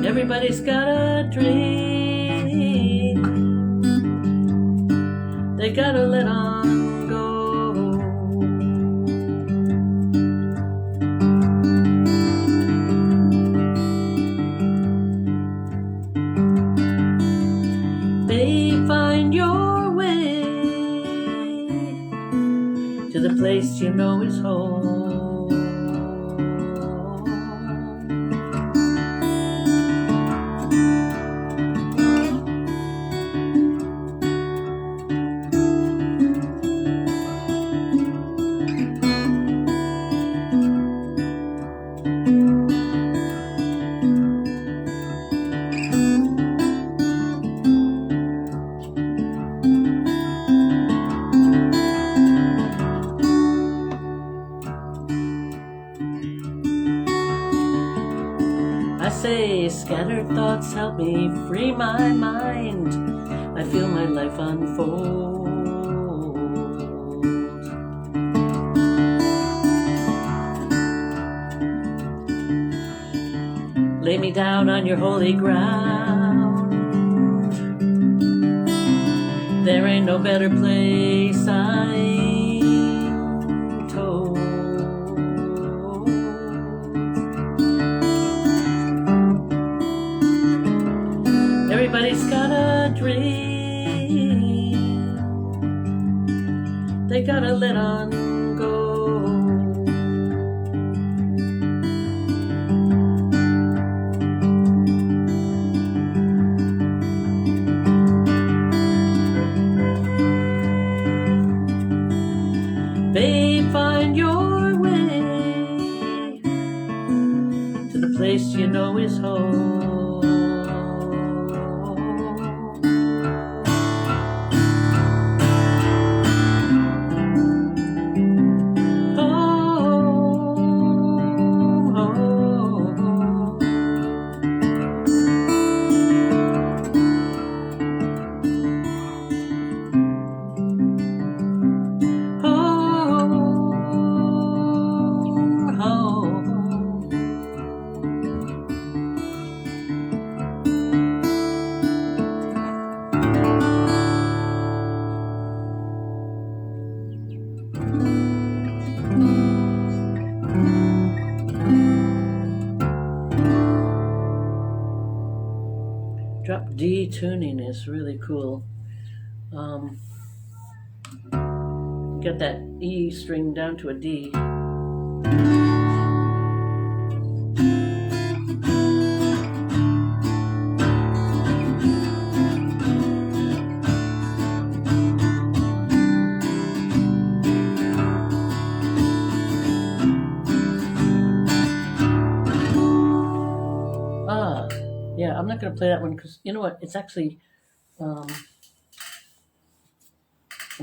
Everybody's got a dream, they gotta let on go. Babe, find your way to the place you know is home. Say scattered thoughts help me free my mind. I feel my life unfold. Lay me down on your holy ground. There ain't no better place, I'm told. Everybody's got a dream, they gotta let on go. place you know is home. Home, home. Drop D tuning is really cool. Get that E string down to a D. Yeah, I'm not going to play that one because you know what? It's actually, I'm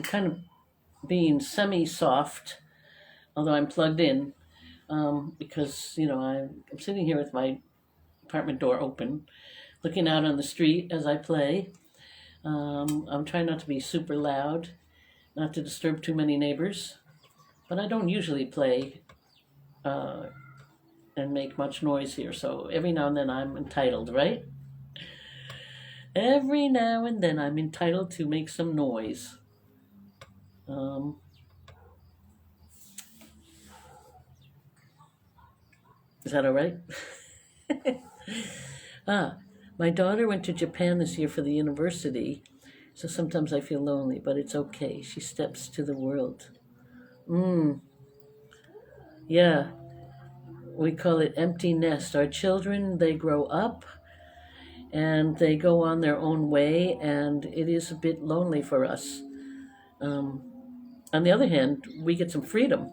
kind of being semi-soft, although I'm plugged in, because you know I'm sitting here with my apartment door open, looking out on the street as I play. I'm trying not to be super loud, not to disturb too many neighbors, but I don't usually play and make much noise here. So every now and then I'm entitled, right? Every now and then I'm entitled to make some noise. Is that all right? My daughter went to Japan this year for the university, so sometimes I feel lonely, but it's okay. She steps to the world. Yeah, we call it empty nest. Our children, they grow up and they go on their own way, and it is a bit lonely for us. On the other hand, we get some freedom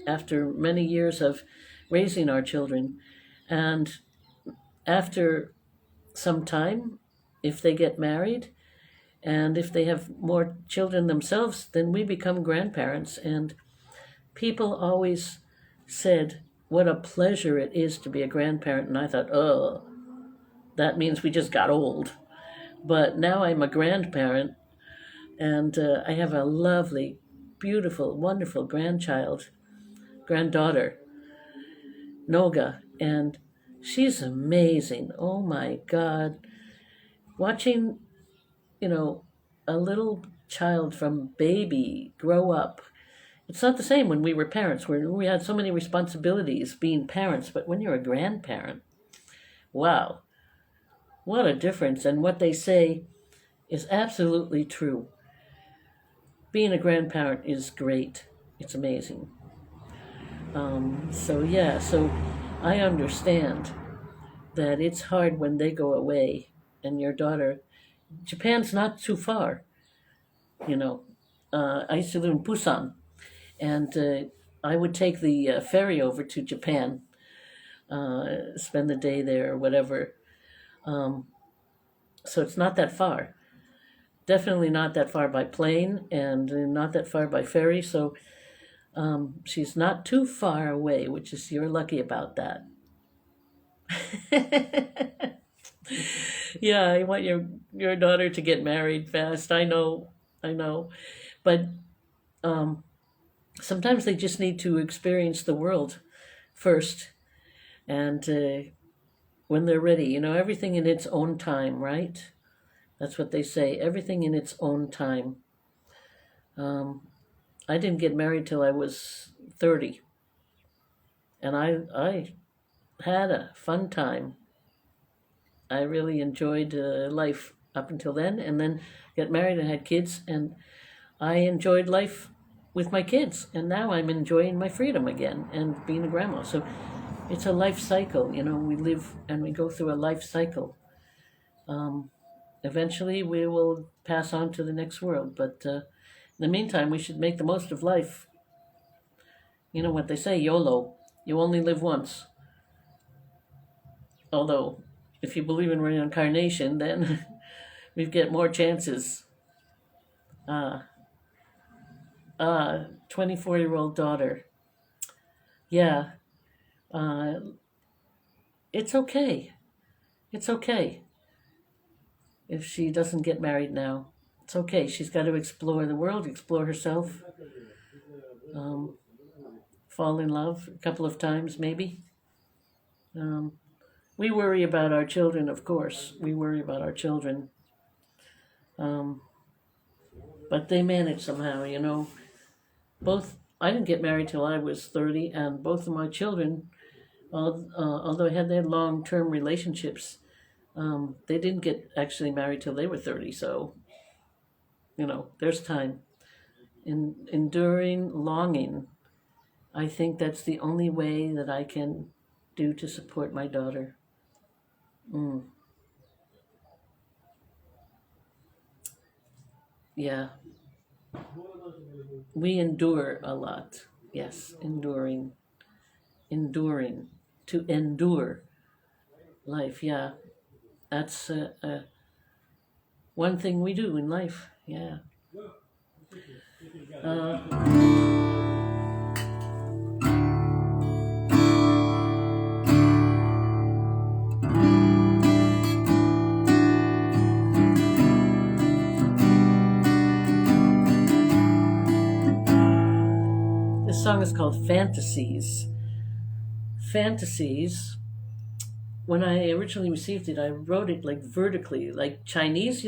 after many years of raising our children. And after some time, if they get married and if they have more children themselves, then we become grandparents. And people always said what a pleasure it is to be a grandparent. And I thought, oh, that means we just got old. But now I'm a grandparent, and I have a lovely, beautiful, wonderful granddaughter, Noga, and she's amazing. Oh my God. Watching, a little child from baby grow up. It's not the same when we were parents, where we had so many responsibilities being parents, but when you're a grandparent, wow, what a difference. And what they say is absolutely true. Being a grandparent is great. It's amazing. So I understand that it's hard when they go away and your daughter, Japan's not too far, I used to live in Busan, and I would take the ferry over to Japan, spend the day there or whatever. So it's not that far. Definitely not that far by plane and not that far by ferry. So she's not too far away, which is, you're lucky about that. Yeah, I want your daughter to get married fast. I know. But sometimes they just need to experience the world first. And when they're ready, everything in its own time, right? That's what they say, everything in its own time. I didn't get married till I was 30. And I had a fun time. I really enjoyed life up until then, and then got married and had kids, and I enjoyed life with my kids, and now I'm enjoying my freedom again and being a grandma. So it's a life cycle, we live and we go through a life cycle. Eventually we will pass on to the next world, but in the meantime we should make the most of life. You know what they say, YOLO, you only live once. Although, if you believe in reincarnation, then we get more chances. 24-year-old daughter. Yeah, uh, it's okay. It's okay if she doesn't get married now. It's okay. She's got to explore the world, explore herself, um, fall in love a couple of times, maybe. Um, we worry about our children, of course. We worry about our children. Um, but they manage somehow, Both, I didn't get married till I was 30, and both of my children, although they had long-term relationships, they didn't get actually married till they were 30. So, there's time. Enduring longing, I think that's the only way that I can do to support my daughter. Yeah. We endure a lot. Yes, enduring. To endure life. Yeah, that's one thing we do in life. Yeah. This song is called Fantasies. Fantasies, when I originally received it, I wrote it like vertically, like Chinese,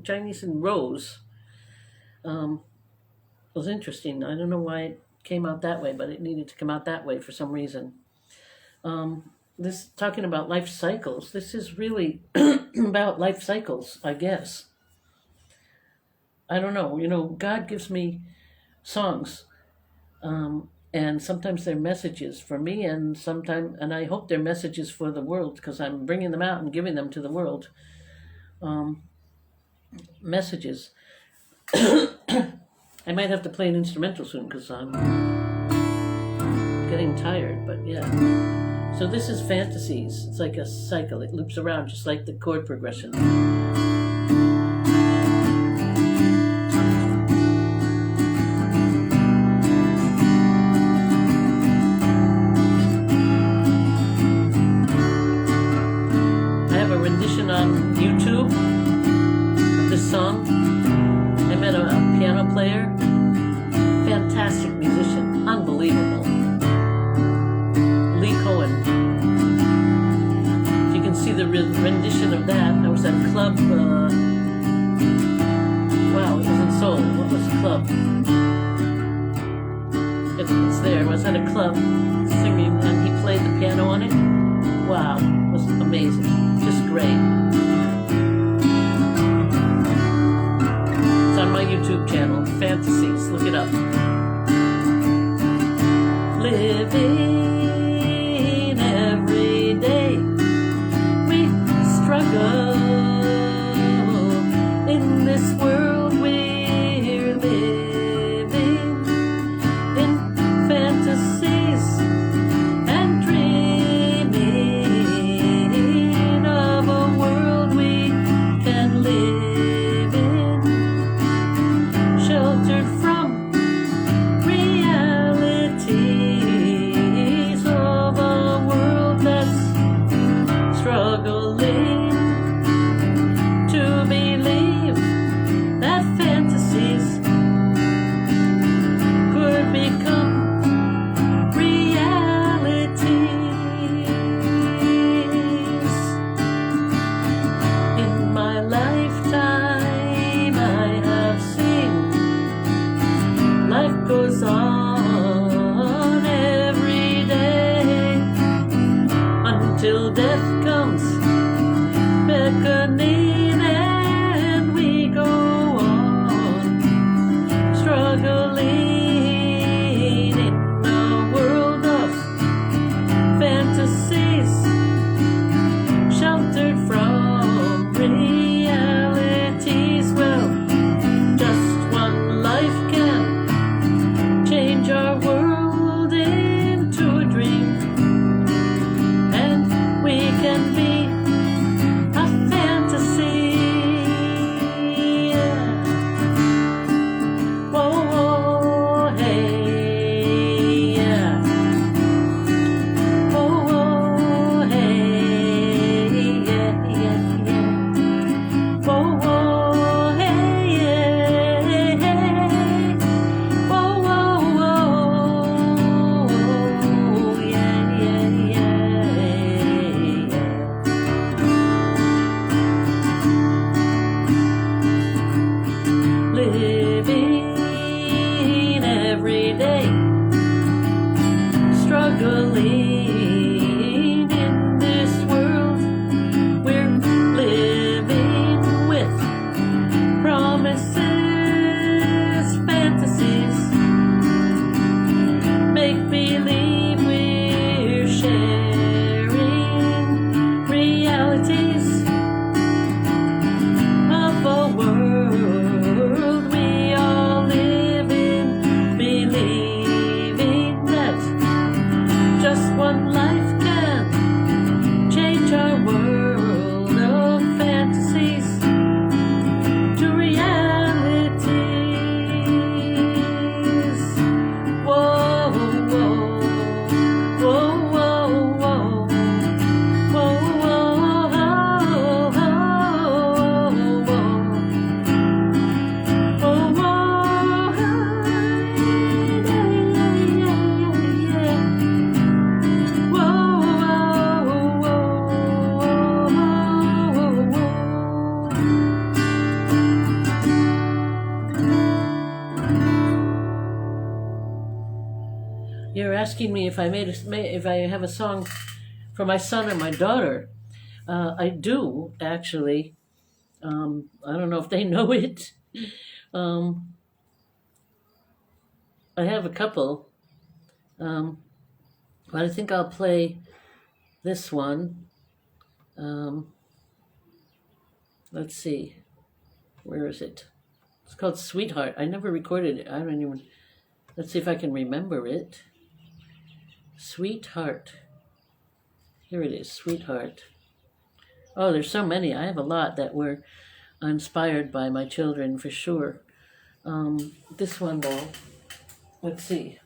Chinese in rows. It was interesting. I don't know why it came out that way, but it needed to come out that way for some reason. This talking about life cycles. This is really about life cycles, I guess. I don't know. God gives me songs. And sometimes they're messages for me, and I hope they're messages for the world, because I'm bringing them out and giving them to the world. Messages. I might have to play an instrumental soon because I'm getting tired, but yeah. So this is Fantasies. It's like a cycle. It loops around just like the chord progression. On YouTube of this song. I met a piano player, fantastic musician, unbelievable. Lee Cohen. You can see the rendition of that. I was at a club. Wow, it was in Seoul. What was the club? It's there. I was at a club singing, and he played the piano on it. Wow, it was amazing. Just great. It's on my YouTube channel, Fantasies. Look it up. Living every day, we struggle in this world we're living in fantasies and dreaming of a world we can live in, sheltered from realities of a world that's struggling to believe that fantasies could become realities. In my lifetime I have seen life goes on every day until death comes asking me if I have a song for my son and my daughter. I do, actually. I don't know if they know it. Um, I have a couple, but I think I'll play this one. Let's see. Where is it? It's called Sweetheart. I never recorded it. I don't even... Let's see if I can remember it. Sweetheart. Here it is, Sweetheart. Oh, there's so many. I have a lot that were inspired by my children, for sure. This one, though, let's see.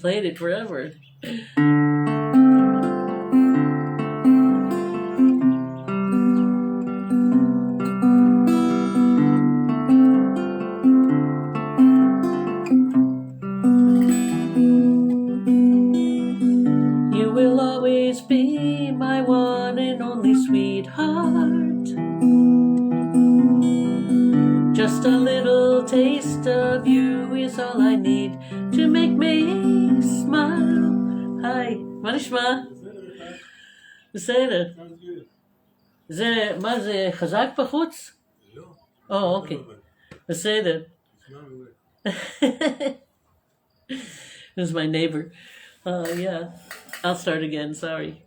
Played it forever. You will always be my one and only sweetheart. Just a little taste of you is all I need to make me smile. היי, מה נשמע? בסדר. מה זה, חזק בחוץ? לא. אוקיי. בסדר. This is my neighbor. Yeah. I'll start again, sorry.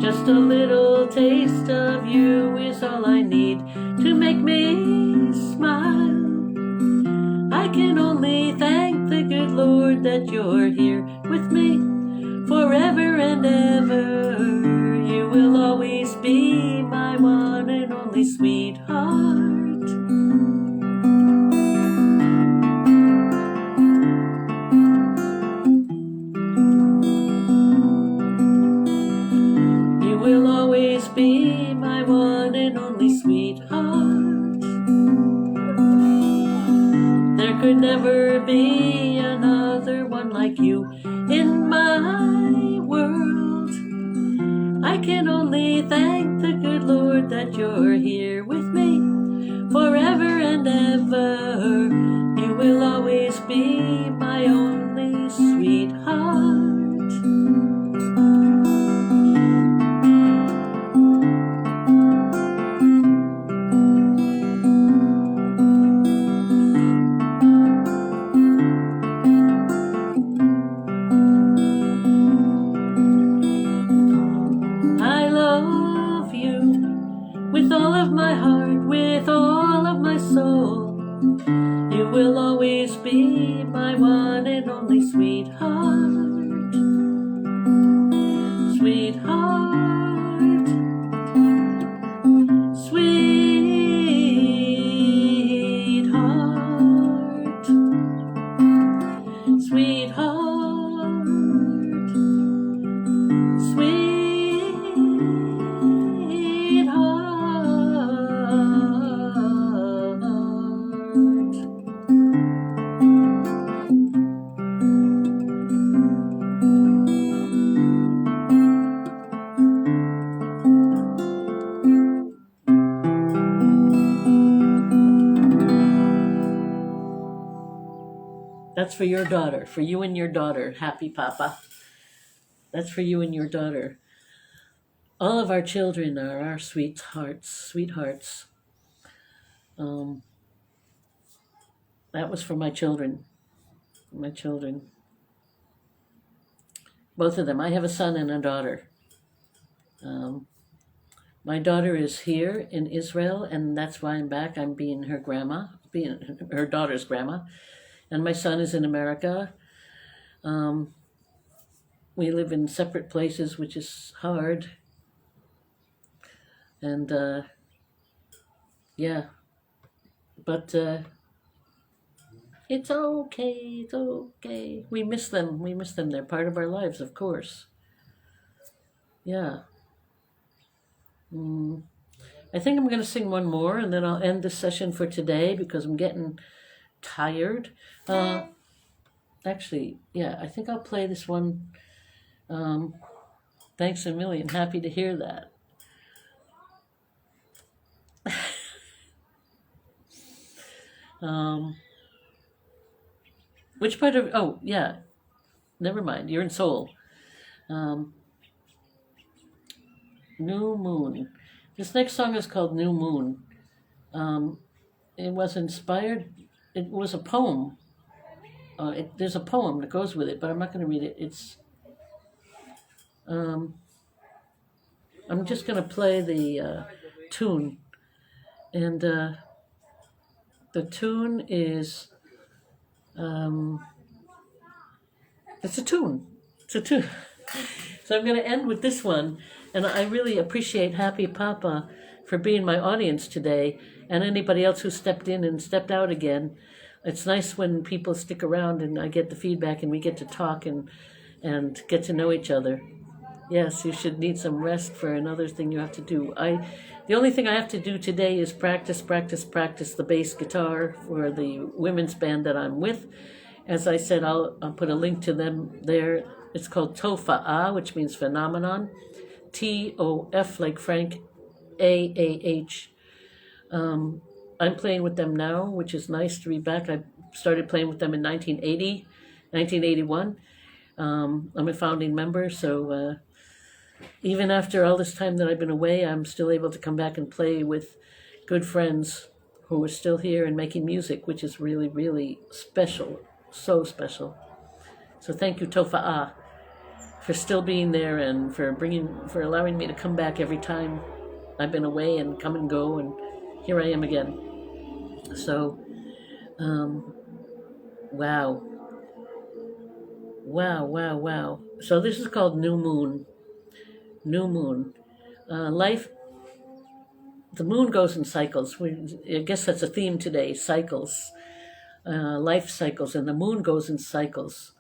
Just a little taste of you is all I need to make me smile. I can only thank the good Lord that you're here with me forever and ever. You will always be my one and only sweetheart. Be my one and only sweetheart. There could never be another one like you in my world. I can only thank the good Lord that you're here with me forever and ever. You will always be my only sweetheart. With all of my heart, with all of my soul, you will always be my one and only sweetheart. Sweetheart, sweetheart, sweetheart, sweetheart. That's for your daughter, for you and your daughter. Happy Papa. That's for you and your daughter. All of our children are our sweethearts. That was for my children. Both of them. I have a son and a daughter. My daughter is here in Israel, and that's why I'm back. I'm being her grandma being her daughter's grandma, and my son is in America. We live in separate places, which is hard. And yeah, but it's okay. It's okay. We miss them. We miss them. They're part of our lives, of course. Yeah. I think I'm going to sing one more, and then I'll end the session for today because I'm getting tired. Actually, yeah, I think I'll play this one. Thanks a million. Happy to hear that. Which part of? Oh, yeah. Never mind. You're in Seoul. New Moon. This next song is called New Moon. It was inspired. It was a poem. There's a poem that goes with it, but I'm not going to read it. It's. I'm just going to play the tune, and the tune is. It's a tune. It's a tune. So I'm going to end with this one, and I really appreciate Happy Papa for being my audience today, and anybody else who stepped in and stepped out again. It's nice when people stick around and I get the feedback and we get to talk and get to know each other. Yes, you should need some rest for another thing you have to do. The only thing I have to do today is practice the bass guitar for the women's band that I'm with. As I said, I'll put a link to them there. It's called Tofa'ah, which means phenomenon. T-O-F like Frank, A-A-H. I'm playing with them now, which is nice to be back. I started playing with them in 1981. I'm a founding member, so even after all this time that I've been away, I'm still able to come back and play with good friends who are still here and making music, which is really, really special, so special. So thank you, Tofa'ah, for still being there and for allowing me to come back every time I've been away and come and go, and here I am again. So, wow. So this is called New Moon. New Moon. Life, the moon goes in cycles. I guess that's a theme today, cycles. Life cycles, and the moon goes in cycles.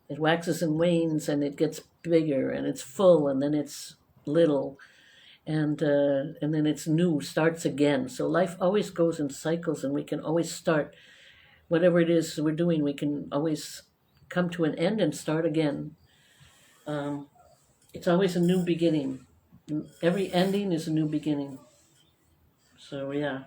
It waxes and wanes, and it gets bigger, and it's full, and then it's little, and then it's new, starts again. So life always goes in cycles, and we can always start whatever it is we're doing. We can always come to an end and start again. It's always a new beginning. Every ending is a new beginning. So yeah.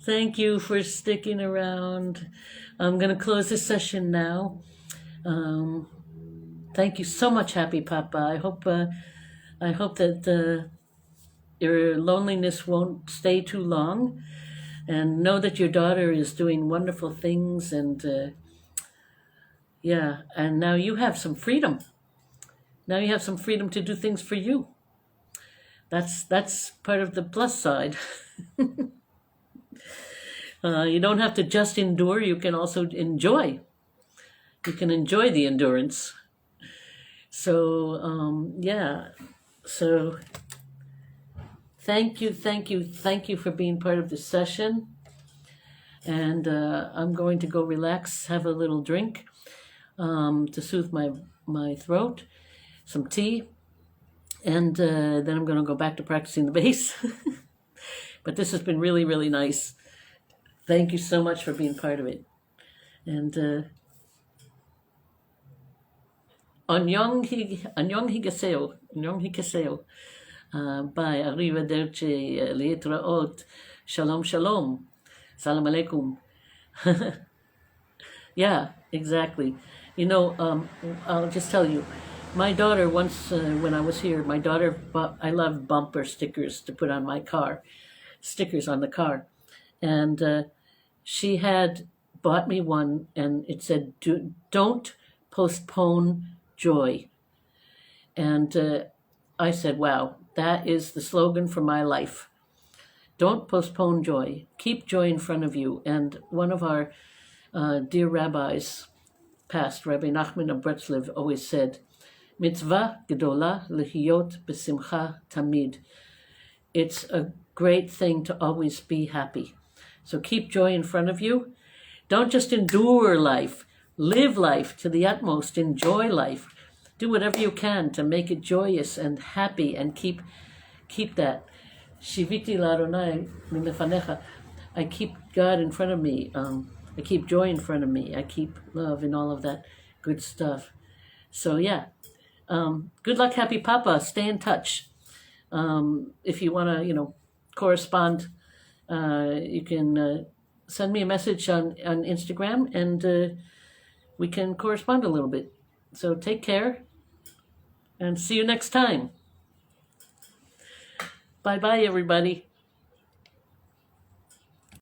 Thank you for sticking around. I'm going to close this session now. Um, Thank you so much, Happy Papa. I hope that your loneliness won't stay too long, and know that your daughter is doing wonderful things. And yeah, and now you have some freedom. Now you have some freedom to do things for you. That's part of the plus side. You don't have to just endure. You can also enjoy. You can enjoy the endurance. So yeah. So thank you, thank you, thank you for being part of this session. And I'm going to go relax, have a little drink to soothe my throat, some tea, and then I'm going to go back to practicing the bass. But this has been really, really nice. Thank you so much for being part of it. And annyeong higaseo. Bye, arrivederci, lietraot, shalom, shalom, salam alaikum. Yeah, exactly. I'll just tell you, my daughter once, when I was here, I love bumper stickers to put on my car, stickers on the car. And she had bought me one, and it said, Don't postpone joy. And I said, wow, that is the slogan for my life. Don't postpone joy. Keep joy in front of you. And one of our dear rabbis, past Rabbi Nachman of Bretzliv, always said, Mitzvah gedola lehiyot besimcha tamid. It's a great thing to always be happy. So keep joy in front of you. Don't just endure life. Live life to the utmost. Enjoy life. Do whatever you can to make it joyous and happy, and keep that. Shiviti la'Adonai milefanecha. I keep God in front of me. I keep joy in front of me. I keep love and all of that good stuff. So yeah, good luck, Happy Papa. Stay in touch. If you want to, correspond, you can send me a message on Instagram, and we can correspond a little bit. So take care, and see you next time. Bye-bye, everybody.